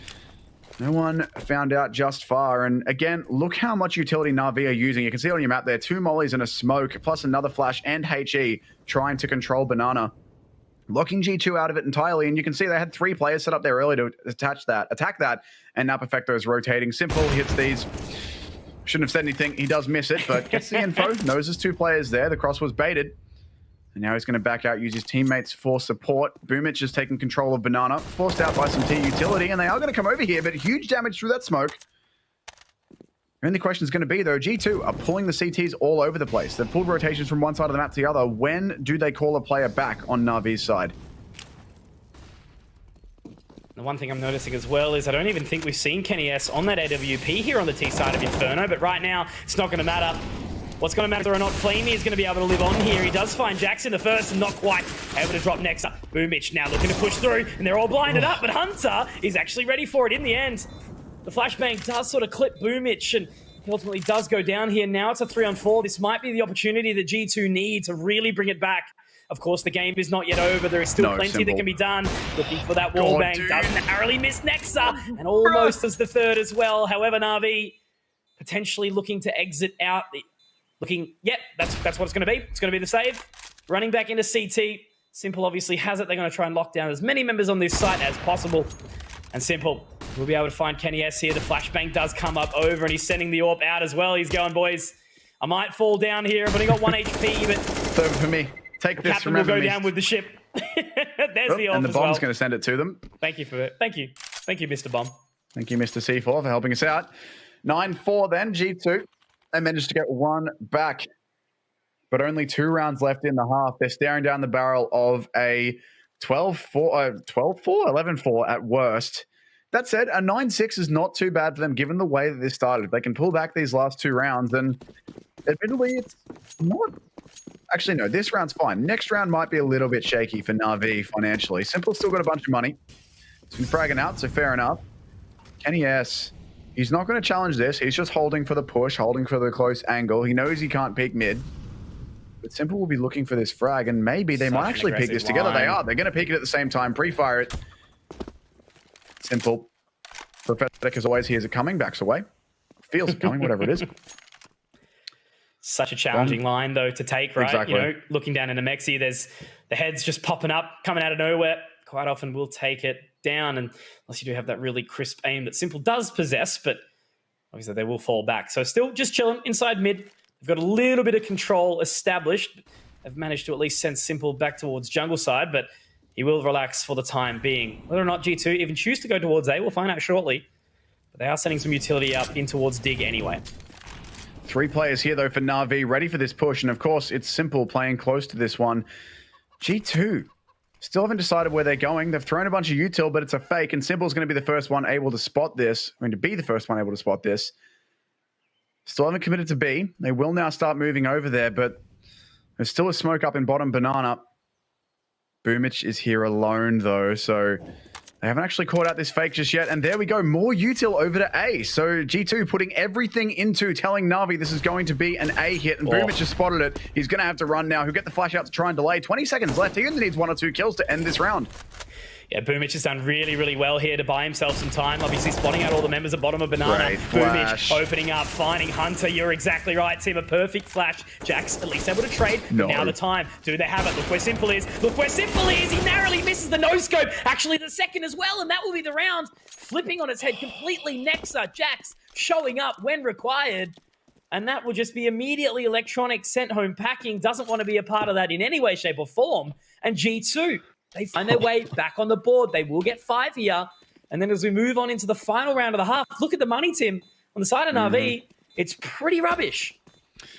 no one found out just far. And again, look how much utility NaVi are using. You can see it on your map there. 2 mollies and a smoke, plus another flash and HE trying to control Banana. Locking G2 out of it entirely, and you can see they had 3 players set up there early to attack that, and now Perfecto is rotating. Simple hits these. Shouldn't have said anything. He does miss it, but gets the info. Knows there's 2 players there. The cross was baited. And now he's going to back out, use his teammates for support. Boomich is taking control of Banana, forced out by some T utility, and they are going to come over here, but huge damage through that smoke. The only question is going to be, though, G2 are pulling the CTs all over the place. They've pulled rotations from one side of the map to the other. When do they call a player back on NaVi's side? The one thing I'm noticing as well is I don't even think we've seen Kenny S on that AWP here on the T side of Inferno, but right now it's not going to matter. What's going to matter or not, Flamey is going to be able to live on here. He does find Jackson the first and not quite able to drop next up. Boomich now looking to push through, and they're all blinded up, but Hunter is actually ready for it in the end. The flashbang does sort of clip Boomich, and he ultimately does go down here. Now it's a 3-on-4. This might be the opportunity that G2 need to really bring it back. Of course, the game is not yet over. There is still plenty that can be done. Looking for that wall bang. Does narrowly miss Nexa, and almost as the third as well. However, NaVi potentially looking to exit out. Yep, that's what it's going to be. It's going to be the save. Running back into CT. Simple obviously has it. They're going to try and lock down as many members on this site as possible. And Simple will be able to find Kenny S here. The flashbang does come up over, and he's sending the AWP out as well. He's going, boys, I might fall down here. I've only got 1 HP, but it's over for me. Take this. Captain will go down with the ship. There's the AWP, and the bomb's going to send it to them. Thank you for it. Thank you, Mr. Bomb. Thank you, Mr. C4, for helping us out. 9-4 then, G2. They managed to get 1 back, but only 2 rounds left in the half. They're staring down the barrel of a 11-4 at worst. That said, a 9-6 is not too bad for them given the way that this started. They can pull back these last 2 rounds, and admittedly, it's not Actually, no, this round's fine. Next round might be a little bit shaky for NaVi financially. Simple's still got a bunch of money. He's been fragging out, so fair enough. Kenny S, he's not going to challenge this. He's just holding for the push, holding for the close angle. He knows he can't peek mid. But Simple will be looking for this frag, and maybe they might actually peek this together. They are. They're going to peek it at the same time, pre-fire it. Simple. Prophetic as always, hears it coming, backs away. Feels it coming, whatever it is. Such a challenging line, though, to take, right? Exactly. You know, looking down into Mexi, there's the heads just popping up, coming out of nowhere. Quite often will take it down, and unless you do have that really crisp aim that Simple does possess, but obviously they will fall back. So still just chilling inside mid. They've got a little bit of control established. They've managed to at least send Simple back towards jungle side, but he will relax for the time being. Whether or not G2 even choose to go towards A, we'll find out shortly. But they are sending some utility up in towards Dig anyway. 3 players here, though, for NaVi, ready for this push. And, of course, it's Simple playing close to this one. G2 still haven't decided where they're going. They've thrown a bunch of util, but it's a fake. And Simple's going to be the first one able to spot this. Going to be the first one able to spot this. Still haven't committed to B. They will now start moving over there, but there's still a smoke up in bottom banana. Boomich is here alone, though, so they haven't actually caught out this fake just yet. And there we go, more util over to A. So G2 putting everything into telling NaVi this is going to be an A hit. And Boomich has spotted it. He's going to have to run now. He'll get the flash out to try and delay. 20 seconds left. He only needs 1 or 2 kills to end this round. Yeah, Boomich has done really, really well here to buy himself some time. Obviously spotting out all the members at bottom of Banana. Great Boomich flash. opening up, finding Hunter. You're exactly right, Tim. A perfect flash. Jack's at least able to trade. No. Now the time. Do they have it? Look where Simple is. Look where Simple is. He narrowly misses the no-scope. Actually, the second as well, and that will be the round. Flipping on its head completely. Nexa, Jax showing up when required. And that will just be immediately electronic, sent home packing. Doesn't want to be a part of that in any way, shape, or form. And G2, they find their way back on the board. They will get 5 here. And then as we move on into the final round of the half, look at the money, Tim. On the side of NaVi, it's pretty rubbish.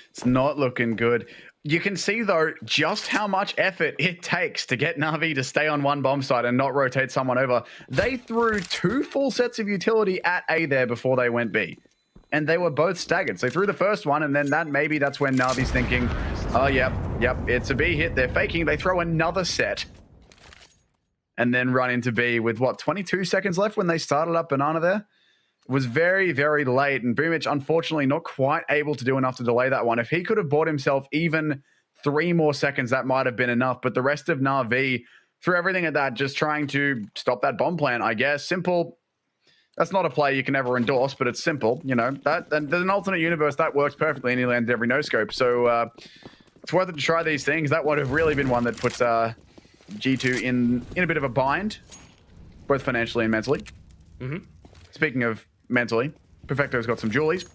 It's not looking good. You can see, though, just how much effort it takes to get NaVi to stay on one bomb site and not rotate someone over. They threw 2 full sets of utility at A there before they went B. And they were both staggered. So they threw the first one, and then that's when NaVi's thinking, oh, yep, it's a B hit. They're faking. They throw another set. And then run into B with, 22 seconds left when they started up Banana there? It was very, very late, and Boomich, unfortunately, not quite able to do enough to delay that one. If he could have bought himself even 3 more seconds, that might have been enough. But the rest of NaVi threw everything at that, just trying to stop that bomb plant, I guess. Simple, that's not a play you can ever endorse, but it's Simple. You know, there's an alternate universe that works perfectly, and he landed every no-scope. So it's worth it to try these things. That would have really been one that puts G2 in a bit of a bind, both financially and mentally. Speaking of mentally, Perfecto's got some jewelries.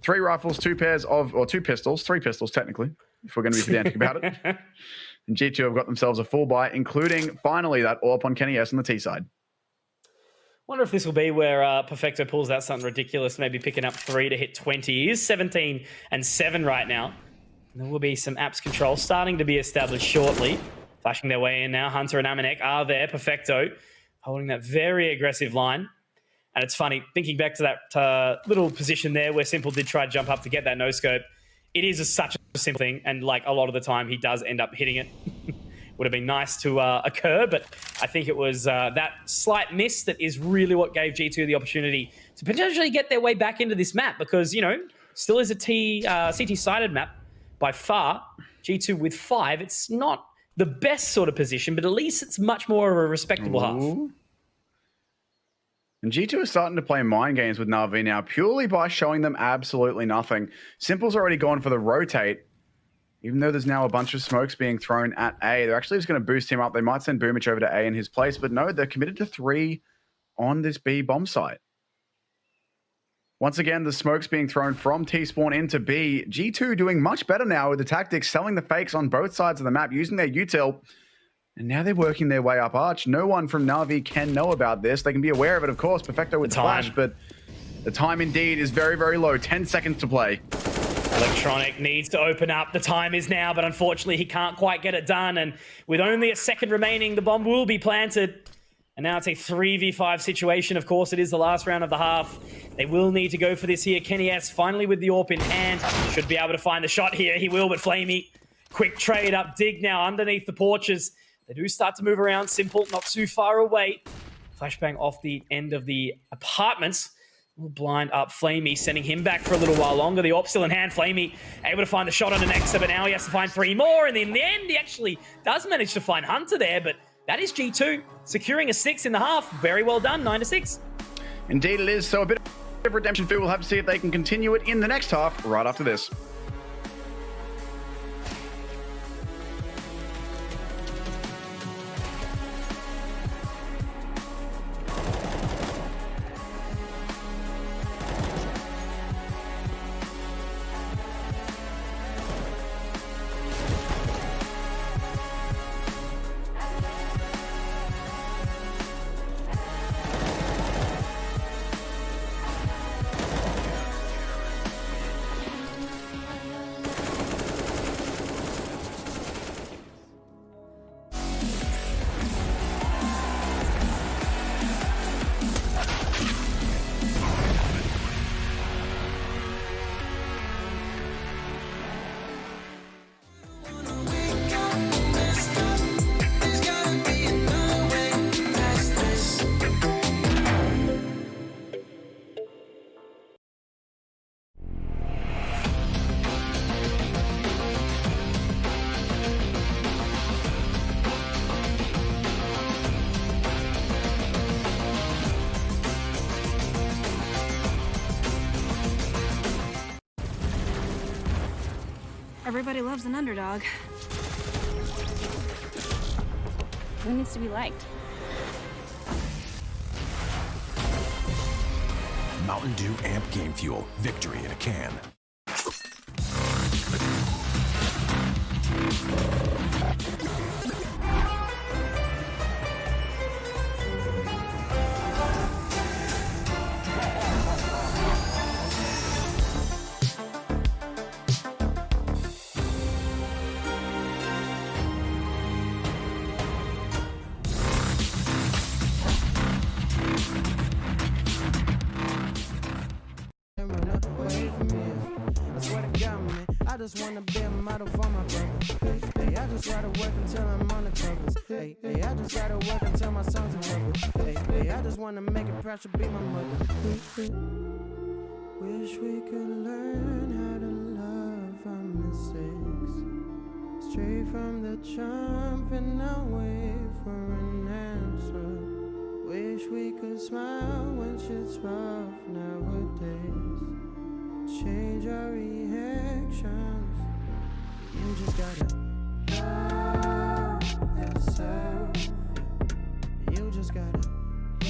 3 rifles, 2 pistols, 3 pistols technically, if we're going to be pedantic about it. And G2 have got themselves a full buy, including finally that AWP on Kenny S on the T side. Wonder if this will be where Perfecto pulls out something ridiculous, maybe picking up 3 to hit 20. He is 17 and 7 right now. And there will be some apps control starting to be established shortly. Flashing their way in now. Hunter and Amanek are there. Perfecto holding that very aggressive line. And it's funny, thinking back to that little position there where Simple did try to jump up to get that no-scope. It is such a simple thing, and like a lot of the time, he does end up hitting it. Would have been nice to occur, but I think it was that slight miss that is really what gave G2 the opportunity to potentially get their way back into this map because, you know, still is a CT-sided map by far. G2 with 5, it's not the best sort of position, but at least it's much more of a respectable half. And G2 is starting to play mind games with NaVi now, purely by showing them absolutely nothing. Simple's already gone for the rotate, even though there's now a bunch of smokes being thrown at A. They're actually just going to boost him up. They might send Boomich over to A in his place, but no, they're committed to 3 on this B bomb site. Once again, the smoke's being thrown from T-spawn into B. G2 doing much better now with the tactics, selling the fakes on both sides of the map, using their util. And now they're working their way up Arch. No one from NaVi can know about this. They can be aware of it, of course. Perfecto with the flash, but the time indeed is very, very low. 10 seconds to play. Electronic needs to open up. The time is now, but unfortunately he can't quite get it done. And with only a second remaining, the bomb will be planted. And now it's a 3v5 situation. Of course, it is the last round of the half. They will need to go for this here. Kenny S finally with the AWP in hand. Should be able to find the shot here. He will, but Flamey Quick trade up, dig now underneath the porches. They do start to move around. Simple, not too far away. Flashbang off the end of the apartments. Will blind up Flamey, sending him back for a little while longer. The AWP still in hand. Flamey able to find the shot on an Nexa, but now he has to find 3 more. And in the end, he actually does manage to find Hunter there, but that is G2 securing a 6 in the half. Very well done, 9-6. Indeed it is. So a bit of redemption feel. We'll have to see if they can continue it in the next half right after this. Everybody loves an underdog. Who needs to be liked? Mountain Dew Amp Game Fuel. Victory in a can. I just wanna be a model for my brother. Hey, I just gotta work until I'm on the covers. Hey, I just gotta work until my songs are covered. Hey, I just wanna make it proud to be my mother. Wish we could learn how to love our mistakes. Straight from the jump and not wait for an answer. Wish we could smile when shit's rough nowadays. Change our reactions. You just gotta love yourself. You just gotta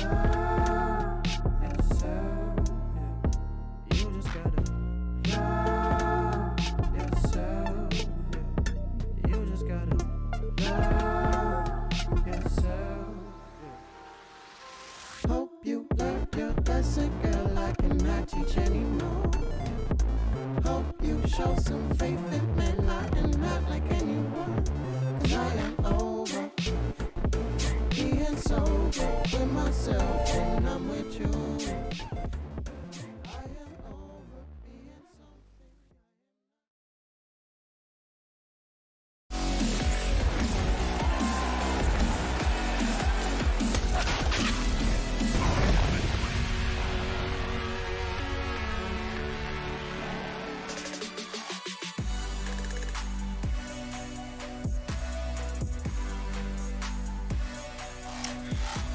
love yourself. You just gotta love yourself. You just gotta love yourself. Hope you learned your lesson, girl. I cannot teach anymore. Hope you show some faith in me, and not like anyone. 'Cause I am over being sober with myself when I'm with you. I am over being something.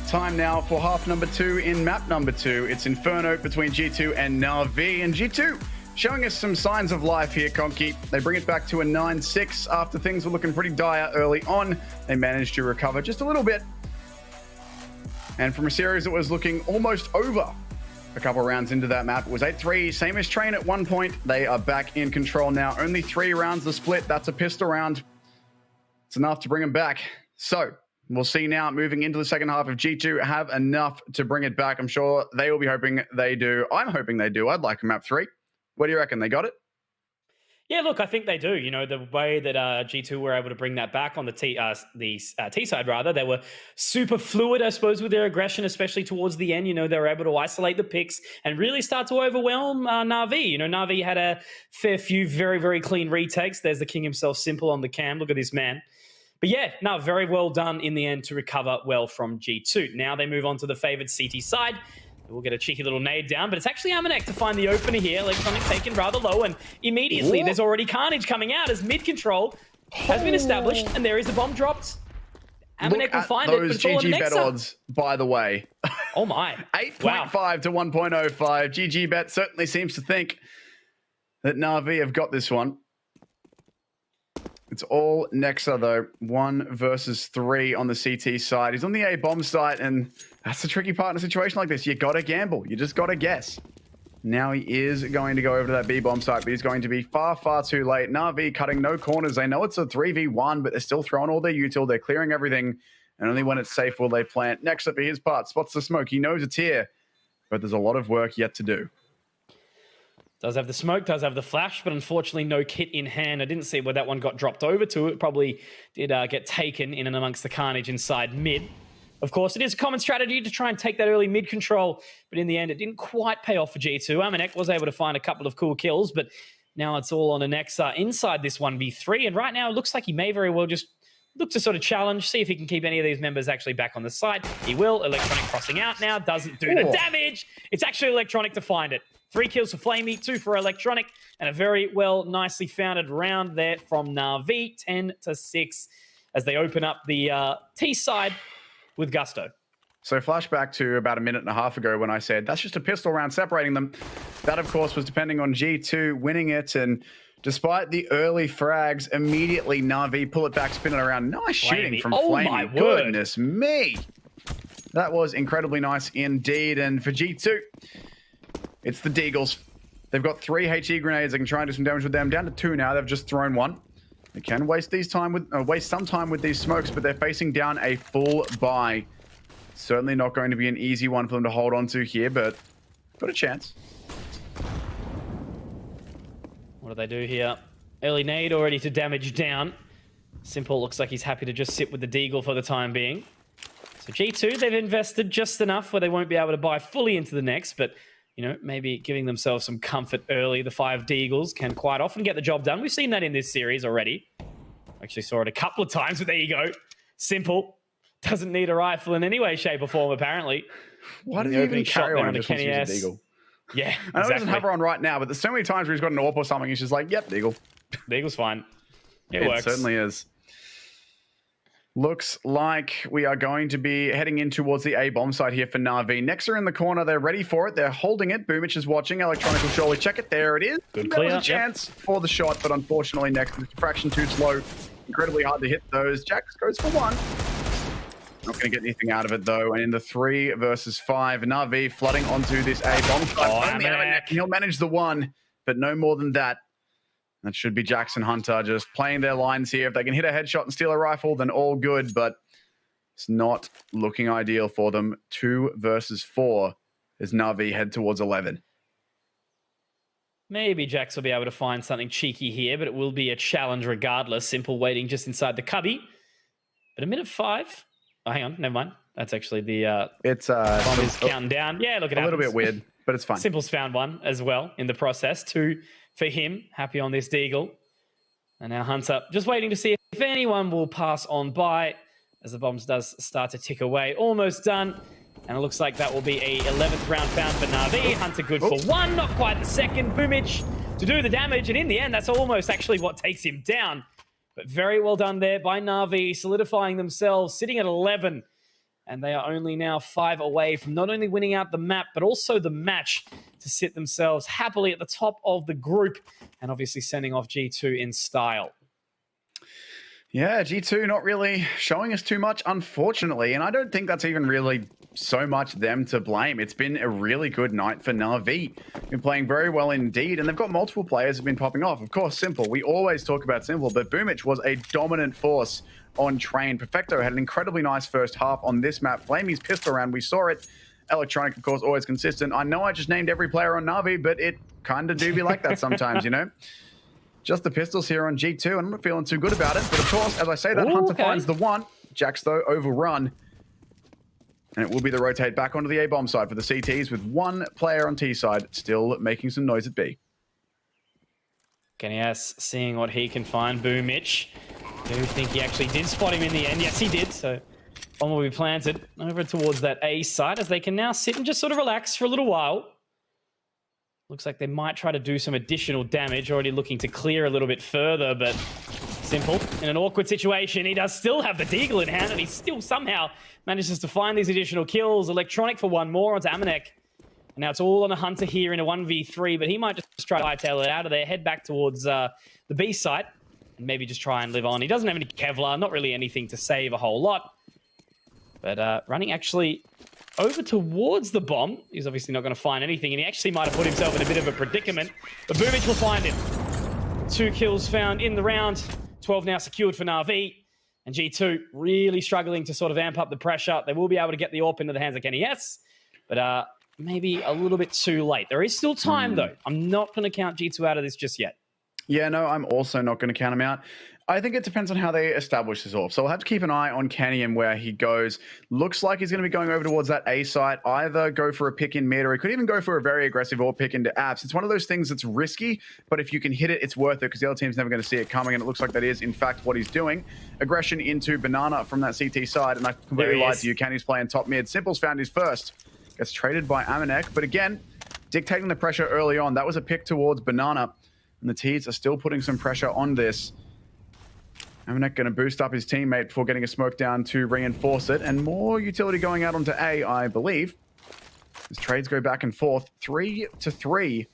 Time now for half number 2 in map number 2. It's Inferno between G2 and NaVi. And G2 showing us some signs of life here, Conky. They bring it back to a 9-6 after things were looking pretty dire early on. They managed to recover just a little bit. And from a series that was looking almost over a couple rounds into that map, it was 8-3, same as Train at one point. They are back in control now. Only 3 rounds to split. That's a pistol round. It's enough to bring them back. So we'll see now, moving into the second half, if G2 have enough to bring it back. I'm sure they will be hoping they do. I'm hoping they do. I'd like a map 3. What do you reckon? They got it? Yeah, look, I think they do. You know, the way that G2 were able to bring that back on the T side, rather, they were super fluid, I suppose, with their aggression, especially towards the end. You know, they were able to isolate the picks and really start to overwhelm NaVi. You know, NaVi had a fair few very, very clean retakes. There's the king himself, Simple on the cam. Look at this man. But yeah, no, very well done in the end to recover well from G2. Now they move on to the favored CT side. We'll get a cheeky little nade down, but it's actually Amanek to find the opener here. Electronic taken rather low, and immediately there's already carnage coming out as mid control has been established, and there is a bomb dropped. Amanek will find it, but it's all on GG Nexa. bet odds, by the way. Oh my. 8.5 to 1.05. GG bet certainly seems to think that NaVi have got this one. It's all Nexa, though. 1 versus 3 on the CT side. He's on the A bomb site, and that's the tricky part in a situation like this. You got to gamble. You just got to guess. Now he is going to go over to that B bomb site, but he's going to be far, far too late. NaVi cutting no corners. They know it's a 3v1, but they're still throwing all their util. They're clearing everything, and only when it's safe will they plant. Nexa, for his part, spots the smoke. He knows it's here, but there's a lot of work yet to do. Does have the smoke, does have the flash, but unfortunately no kit in hand. I didn't see where that one got dropped over to. It probably did get taken in and amongst the carnage inside mid. Of course, it is a common strategy to try and take that early mid control, but in the end, it didn't quite pay off for G2. Amanek was able to find a couple of cool kills, but now it's all on Nexa inside this 1v3, and right now it looks like he may very well just look to sort of challenge, see if he can keep any of these members actually back on the side. He will. Electronic crossing out now, doesn't do the damage. It's actually Electronic to find it. 3 kills for Flamey, 2 for Electronic, and a very well, nicely founded round there from NaVi, 10-6, as they open up the T side with gusto. So flashback to about a minute and a half ago when I said that's just a pistol round separating them. That, of course, was depending on G2 winning it, and despite the early frags, immediately NaVi pull it back, spin it around. Nice shooting from Flamey. My word. Goodness me. That was incredibly nice indeed, and for G2, it's the Deagles. They've got 3 HE grenades. They can try and do some damage with them. Down to 2 now. They've just thrown 1. They can waste some time with these smokes, but they're facing down a full buy. Certainly not going to be an easy one for them to hold on to here, but got a chance. What do they do here? Early nade already to damage down. Simple looks like he's happy to just sit with the Deagle for the time being. So G2, they've invested just enough where they won't be able to buy fully into the next, but you know, maybe giving themselves some comfort early. The 5 Deagles can quite often get the job done. We've seen that in this series already. Actually saw it a couple of times, but there you go. Simple. Doesn't need a rifle in any way, shape, or form, apparently. Why did he even carry on just once he was a Deagle? Yeah, exactly. I know he doesn't have her on right now, but there's so many times where he's got an AWP or something, he's just like, yep, Deagle. Deagle's fine. It works. It certainly is. Looks like we are going to be heading in towards the A bomb site here for NaVi. Nexa in the corner. They're ready for it. They're holding it. Boomich is watching. Electronic will surely check it. There it is. Good clear. There was a chance for the shot, but unfortunately Nexa is a fraction too slow. Incredibly hard to hit those. Jax goes for 1. Not going to get anything out of it, though. And in the 3 versus 5, NaVi flooding onto this A bomb site. He'll manage the 1, but no more than that. That should be Jackson Hunter just playing their lines here. If they can hit a headshot and steal a rifle, then all good, but it's not looking ideal for them. 2 versus 4 as NaVi head towards 11. Maybe Jax will be able to find something cheeky here, but it will be a challenge regardless. Simple waiting just inside the cubby. But a minute 5. Oh, hang on. Never mind. That's actually the bomb is counting down. Yeah, look at it. A little bit weird, but it's fine. Simple's found 1 as well in the process. 2 for him. Happy on this Deagle. And now Hunter just waiting to see if anyone will pass on by as the bombs does start to tick away. Almost done. And it looks like that will be a 11th round found for NaVi. Hunter good for 1, not quite the second. Boomich to do the damage. And in the end, that's almost actually what takes him down. But very well done there by NaVi, solidifying themselves, sitting at 11. And they are only now 5 away from not only winning out the map, but also the match to sit themselves happily at the top of the group and obviously sending off G2 in style. Yeah, G2 not really showing us too much, unfortunately. And I don't think that's even really so much them to blame. It's been a really good night for NaVi. Been playing very well indeed, and they've got multiple players who've been popping off. Of course, Simple. We always talk about Simple, but Boomich was a dominant force on Train. Perfecto had an incredibly nice first half on this map. Flamey's pistol round, we saw it. Electronic, of course, always consistent. I know I just named every player on NaVi, but it kind of do be like that sometimes, you know? Just the pistols here on G2, and I'm not feeling too good about it. But of course, as I say that, Hunter finds the one. Jax, though, overrun. And it will be the rotate back onto the A-bomb side for the CTs with one player on T side still making some noise at B. Kenny S seeing what he can find. Boom, Mitch. Do you think he actually did spot him in the end? Yes, he did. So bomb will be planted over towards that A side as they can now sit and just sort of relax for a little while. Looks like they might try to do some additional damage. Already looking to clear a little bit further, but Simple. In an awkward situation, he does still have the deagle in hand, and he still somehow manages to find these additional kills. Electronic for one more onto Amanek. And now it's all on a Hunter here in a 1v3, but he might just try to hightail it out of there, head back towards the B site, and maybe just try and live on. He doesn't have any Kevlar, not really anything to save a whole lot. But running actually over towards the bomb. He's obviously not going to find anything, and he actually might have put himself in a bit of a predicament. But Boomich will find him. 2 kills found in the round. 12 now secured for NaVi. And G2 really struggling to sort of amp up the pressure. They will be able to get the AWP into the hands of Kenny S. But maybe a little bit too late. There is still time, though. I'm not going to count G2 out of this just yet. Yeah, no, I'm also not going to count him out. I think it depends on how they establish this AWP. So we'll have to keep an eye on Kenny and where he goes. Looks like he's going to be going over towards that A site. Either go for a pick in mid, or he could even go for a very aggressive AWP pick into apps. It's one of those things that's risky, but if you can hit it, it's worth it because the other team's never going to see it coming, and it looks like that is, in fact, what he's doing. Aggression into Banana from that CT side, and I completely lied to you. Kenny's playing top mid. Simple's found his first. Gets traded by Amanek, but again, dictating the pressure early on. That was a pick towards Banana, and the Tees are still putting some pressure on this. Amanek going to boost up his teammate before getting a smoke down to reinforce it. And more utility going out onto A, I believe. As trades go back and forth. 3-3 in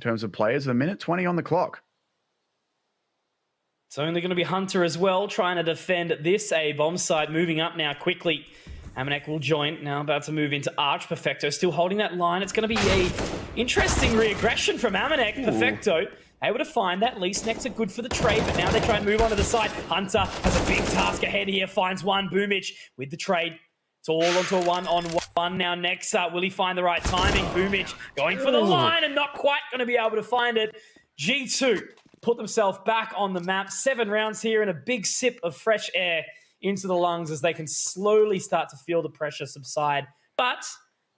terms of players. A minute 20 on the clock. It's only going to be Hunter as well, trying to defend this A-bomb site. Moving up now quickly. Amanek will join. Now about to move into Arch. Perfecto still holding that line. It's going to be a interesting re-aggression from Amanek. Perfecto able to find that. Least next are good for the trade, but now they try and move on to the side. Hunter has a big task ahead here. Finds one. Boomich with the trade. It's all onto a one-on-one now. Next up, will he find the right timing? Boomich going for the line and not quite going to be able to find it. G2 put themselves back on the map. 7 rounds here and a big sip of fresh air into the lungs as they can slowly start to feel the pressure subside. But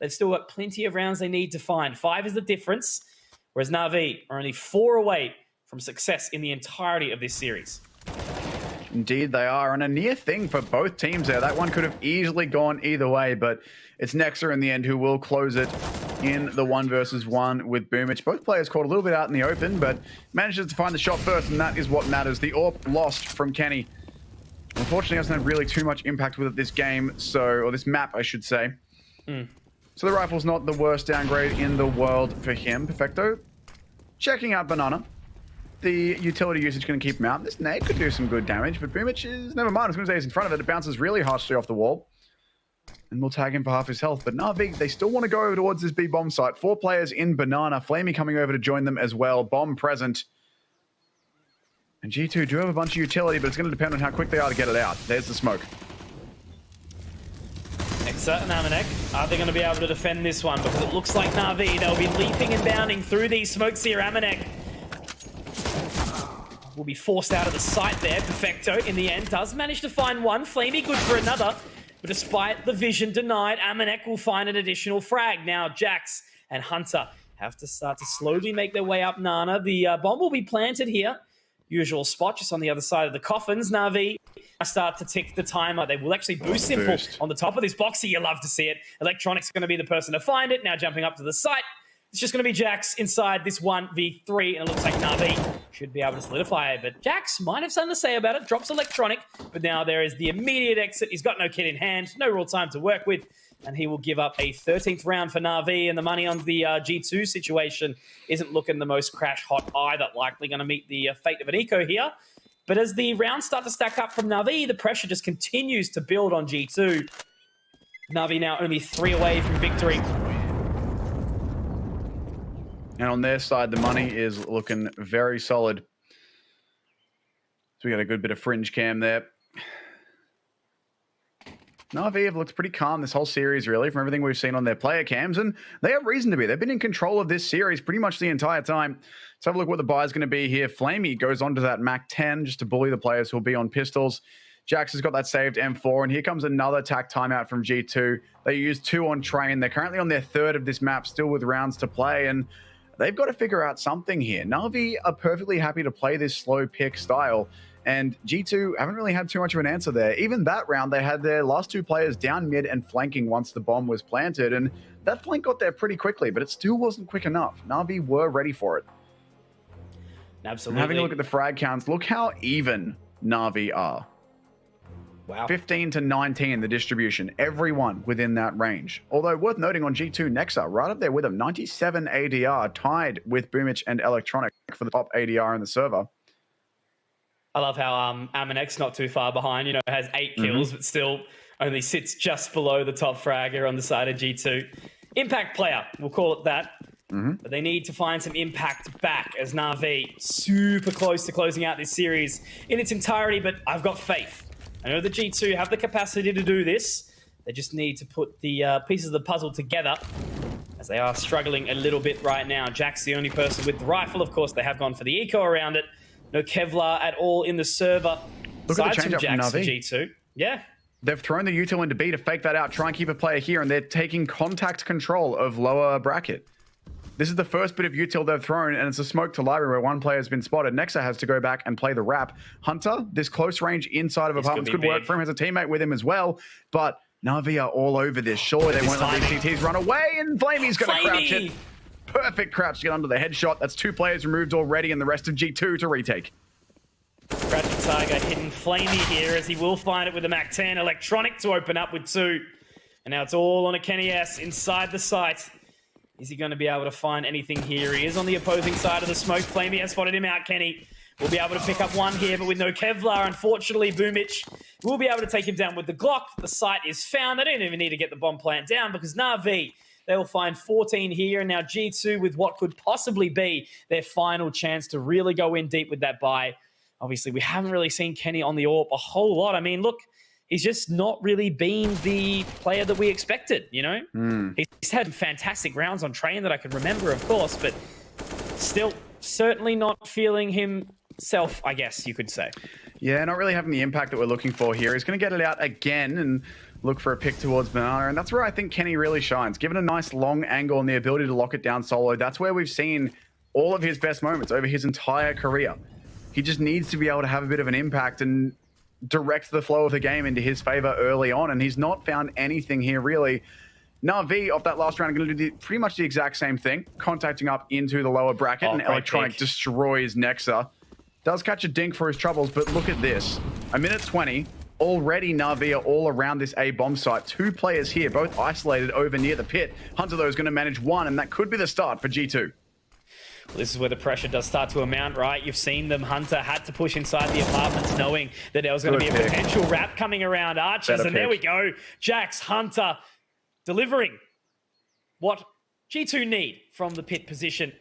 they've still got plenty of rounds they need to find. 5 is the difference. Whereas NaVi are only 4 away from success in the entirety of this series. Indeed they are, and a near thing for both teams there. That one could have easily gone either way, but it's Nexa in the end who will close it in the 1v1 with Boomich. Both players caught a little bit out in the open, but manages to find the shot first, and that is what matters. The AWP lost from Kenny. Unfortunately, hasn't had really too much impact with it this game, or this map, I should say. So the rifle's not the worst downgrade in the world for him. Perfecto. Checking out Banana. The utility usage going to keep him out. This nade could do some good damage, but Boomich is never mind. As soon as he's in front of it, it bounces really harshly off the wall. And we'll tag him for half his health. But NaVi, they still want to go over towards this B bomb site. 4 players in Banana. Flamey coming over to join them as well. Bomb present. And G2 do have a bunch of utility, but it's going to depend on how quick they are to get it out. There's the smoke. Nexa and Amanek, are they going to be able to defend this one? Because it looks like NaVi, they'll be leaping and bounding through these smokes here. Amanek will be forced out of the site there. Perfecto, in the end, does manage to find one. Flamey good for another. But despite the vision denied, Amanek will find an additional frag. Now Jax and Hunter have to start to slowly make their way up Nana. The bomb will be planted here. Usual spot, just on the other side of the coffins. NaVi start to tick the timer. They will actually boost Simple on the top of this boxy. You love to see it. Electronic's going to be the person to find it. Now jumping up to the site. It's just going to be Jax inside this 1v3, and it looks like NaVi should be able to solidify it. But Jax might have something to say about it. Drops Electronic, but now there is the immediate exit. He's got no kit in hand, no real time to work with, and he will give up a 13th round for NaVi, and the money on the G2 situation isn't looking the most crash hot either. Likely going to meet the fate of an eco here. But as the rounds start to stack up from NaVi, the pressure just continues to build on G2. NaVi now only 3 away from victory. And on their side, the money is looking very solid. So we got a good bit of fringe cam there. NaVi have looked pretty calm this whole series, really, from everything we've seen on their player cams, and they have reason to be. They've been in control of this series pretty much the entire time. Let's have a look what the buy is going to be here. Flamey goes on to that Mac 10 just to bully the players who'll be on pistols. Jax has got that saved M4, and here comes another tack timeout from G2. They used 2 on Train. They're currently on their 3rd of this map, still with rounds to play, and they've got to figure out something here. NaVi are perfectly happy to play this slow pick style, and G2 haven't really had too much of an answer there. Even that round, they had their last 2 players down mid and flanking once the bomb was planted, and that flank got there pretty quickly, but it still wasn't quick enough. NaVi were ready for it. Absolutely. And having a look at the frag counts, look how even NaVi are. Wow. 15 to 19, the distribution. Everyone within that range. Although worth noting on G2, Nexa, right up there with them. 97 ADR, tied with Boomich and Electronic for the top ADR in the server. I love how Amanex not too far behind, has 8 kills, but still only sits just below the top fragger on the side of G2. Impact player, we'll call it that. But they need to find some impact back as NaVi super close to closing out this series in its entirety, but I've got faith. I know the G2 have the capacity to do this. They just need to put the pieces of the puzzle together, as they are struggling a little bit right now. Jack's the only person with the rifle. Of course, they have gone for the eco around it. No Kevlar at all in the server. Look at the change up from NaVi. G2. Yeah. They've thrown the util into B to fake that out, try and keep a player here, and they're taking contact control of lower bracket. This is the first bit of util they've thrown, and it's a smoke to library where one player has been spotted. Nexa has to go back and play the wrap. Hunter, this close range inside of apartments could work for him, has a teammate with him as well, but NaVi are all over this. Surely they won't let these CTs run away, and Flamey's going to crouch it. Perfect crouch to get under the headshot. That's 2 players removed already, and the rest of G2 to retake. Crouching Tiger hitting Flamey here, as he will find it with the Mac 10. Electronic to open up with 2. And now it's all on a Kenny S inside the site. Is he going to be able to find anything here? He is on the opposing side of the smoke. Flamey has spotted him out. Kenny will be able to pick up 1 here, but with no Kevlar, unfortunately, Boomich will be able to take him down with the Glock. The site is found. They don't even need to get the bomb plant down because NaVi, they will find 14 here. And now G2 with what could possibly be their final chance to really go in deep with that buy. Obviously, we haven't really seen Kenny on the AWP a whole lot. I mean, look, he's just not really been the player that we expected, He's had fantastic rounds on Train that I can remember, of course, but still certainly not feeling himself, I guess you could say. Yeah, not really having the impact that we're looking for here. He's going to get it out again and look for a pick towards Banana, and that's where I think Kenny really shines. Given a nice long angle and the ability to lock it down solo, that's where we've seen all of his best moments over his entire career. He just needs to be able to have a bit of an impact and direct the flow of the game into his favor early on, and he's not found anything here really. NaVi off that last round are going to do pretty much the exact same thing, contacting up into the lower bracket, and Electronic destroys Nexa. Does catch a dink for his troubles, but look at this. A minute 20, already NaVi are all around this A bomb site. 2 players here, both isolated over near the pit. Hunter though is going to manage 1, and that could be the start for G2. Well, this is where the pressure does start to amount, right? You've seen them. Hunter had to push inside the apartments knowing that there was going to be a potential wrap coming around Archers. And there we go. Jax, Hunter delivering what G2 need from the pit position.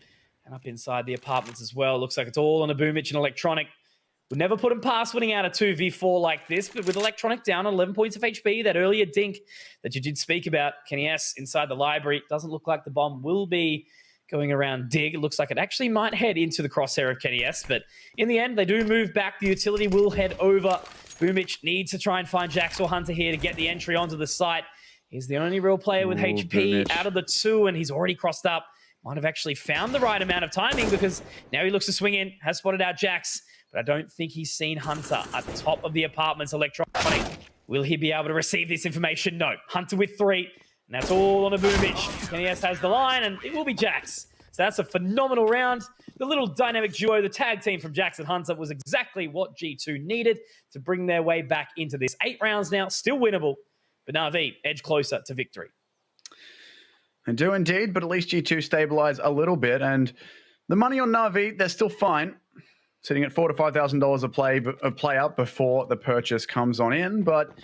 And up inside the apartments as well. Looks like it's all on a Boomich and Electronic. Would never put him past winning out a 2v4 like this, but with Electronic down on 11 points of HP, that earlier dink that you did speak about, Kenny S inside the library, doesn't look like the bomb will be going around Dig. It looks like it actually might head into the crosshair of Kenny S, but in the end, they do move back. The utility will head over. Boomich needs to try and find Jax or Hunter here to get the entry onto the site. He's the only real player with HP Boomich out of the 2, and he's already crossed up. Might have actually found the right amount of timing because now he looks to swing in, has spotted out Jax, but I don't think he's seen Hunter at the top of the apartments. Electronic, will he be able to receive this information? No. Hunter with 3. And that's all on a Boomich. Kenny S has the line, and it will be Jax. So that's a phenomenal round. The little dynamic duo, the tag team from Jax and Hunter, was exactly what G2 needed to bring their way back into this. 8 rounds now, still winnable. But NaVi edge closer to victory. And do indeed, but at least G2 stabilize a little bit. And the money on NaVi, they're still fine. Sitting at $4,000 to $5,000 a player before the purchase comes on in. But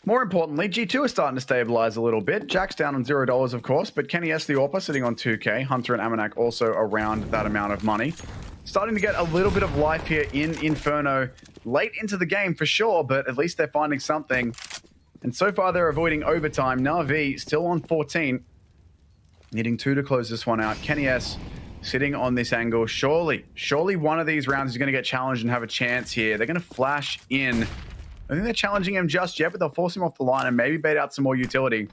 more importantly, G2 are starting to stabilize a little bit. Jack's down on $0, of course, but Kenny S, the AWPer, sitting on 2K. Hunter and Amanak also around that amount of money. Starting to get a little bit of life here in Inferno. Late into the game for sure, but at least they're finding something. And so far, they're avoiding overtime. NaVi still on 14. Needing 2 to close this one out. Kenny S sitting on this angle. Surely one of these rounds is going to get challenged and have a chance here. They're going to flash in. I think they're challenging him just yet, but they'll force him off the line and maybe bait out some more utility.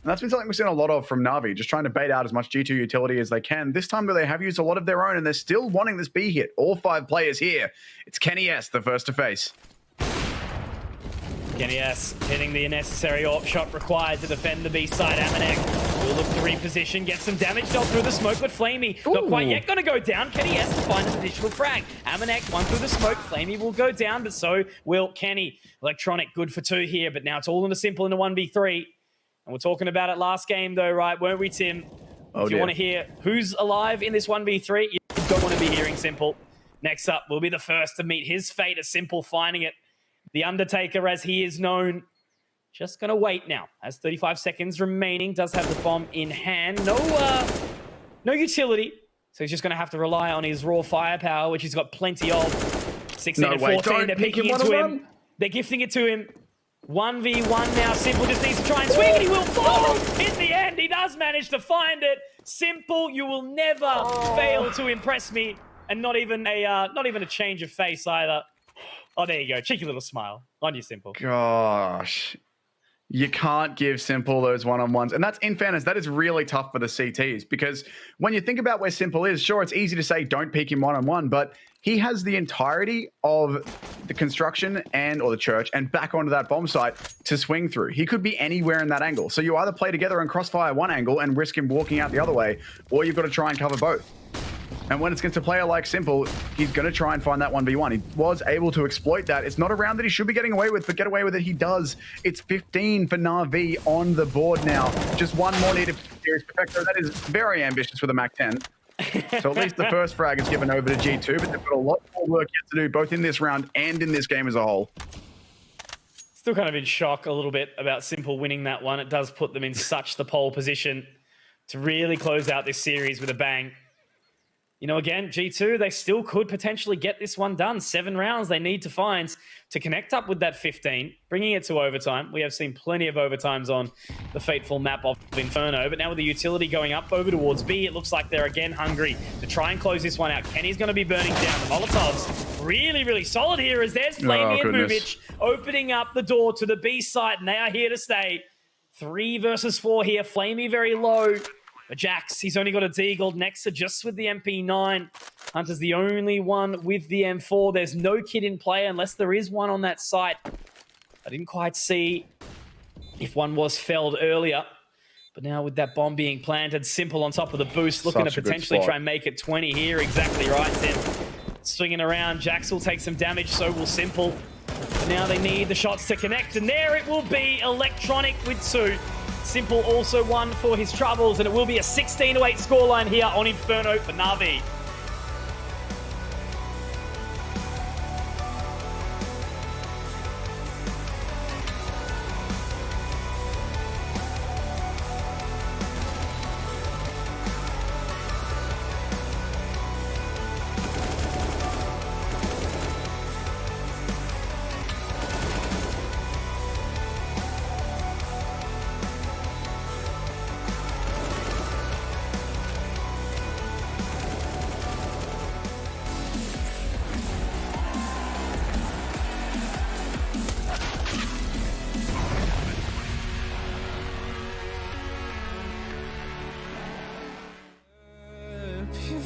And that's been something we've seen a lot of from NaVi, just trying to bait out as much G2 utility as they can. This time, though, they have used a lot of their own, and they're still wanting this B hit. All 5 players here. It's Kenny S, the first to face. Kenny S hitting the necessary AWP shot required to defend the B side. Amanek will look to reposition, get some damage dealt through the smoke, but Flamey not quite yet going to go down. Kenny S to find an additional frag. Amanek one through the smoke. Flamey will go down, but so will Kenny. Electronic good for 2 here, but now it's all in a simple in a 1v3. And we're talking about it last game, though, right? Weren't we, Tim? If you want to hear who's alive in this 1v3, you don't want to be hearing Simple. Next up will be the first to meet his fate as Simple finding it. The Undertaker, as he is known, just going to wait now. Has 35 seconds remaining. Does have the bomb in hand. No utility. So he's just going to have to rely on his raw firepower, which he's got plenty of. 16 and 14. They're picking into him. They're gifting it to him. 1v1 now. Simple just needs to try and swing, and he will fall. In the end, he does manage to find it. Simple, you will never fail to impress me, and not even a change of face either. Oh, there you go. Cheeky little smile on you, Simple. Gosh. You can't give Simple those one-on-ones. And that's, in fairness, that is really tough for the CTs, because when you think about where Simple is, sure, it's easy to say don't peek him one-on-one, but he has the entirety of the construction or the church and back onto that bomb site to swing through. He could be anywhere in that angle. So you either play together and crossfire one angle and risk him walking out the other way, or you've got to try and cover both. And when it's against a player like Simple, he's going to try and find that 1v1. He was able to exploit that. It's not a round that he should be getting away with, but get away with it he does. It's 15 for NaVi on the board now. Just one more needed for Series Perfecto. That is very ambitious for the MAC-10. So at least the first frag is given over to G2, but they've got a lot more work yet to do, both in this round and in this game as a whole. Still kind of in shock a little bit about Simple winning that one. It does put them in such the pole position to really close out this series with a bang. You know, again, G2, they still could potentially get this one done. 7 rounds they need to find to connect up with that 15, bringing it to overtime. We have seen plenty of overtimes on the fateful map of Inferno, but now with the utility going up over towards B, it looks like they're again hungry to try and close this one out. Kenny's going to be burning down. The Molotovs really, really solid here as there's Flamey and Mumich opening up the door to the B side, and they are here to stay. 3 versus 4 here. Flamey very low. But Jax, he's only got a Deagle. Nexa just with the MP9. Hunter's the only one with the M4. There's no kid in play unless there is one on that site. I didn't quite see if one was felled earlier. But now with that bomb being planted, Simple on top of the boost, looking to potentially try and make it 20 here. Exactly right, Tim. Swinging around, Jax will take some damage, so will Simple. But now they need the shots to connect, and there it will be. Electronic with 2. Simple also won for his troubles, and it will be a 16-8 scoreline here on Inferno for NaVi.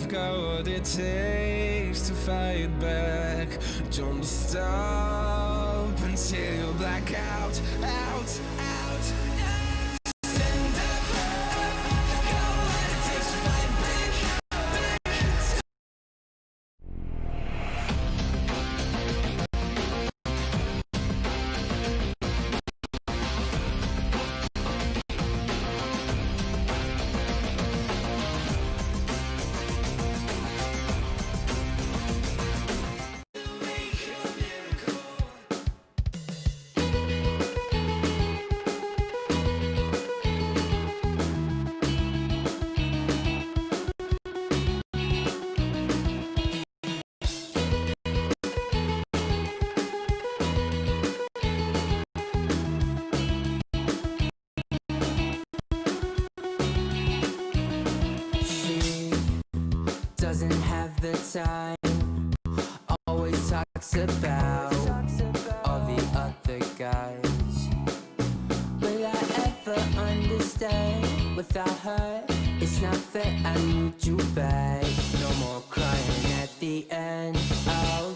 Got what it takes to fight back. Don't stop until you black out, out. Stand up, got what it takes to fight back. the time. Always talks about all the other guys. Will I ever understand? Without her, it's not fair. I need you back. No more crying at the end. Oh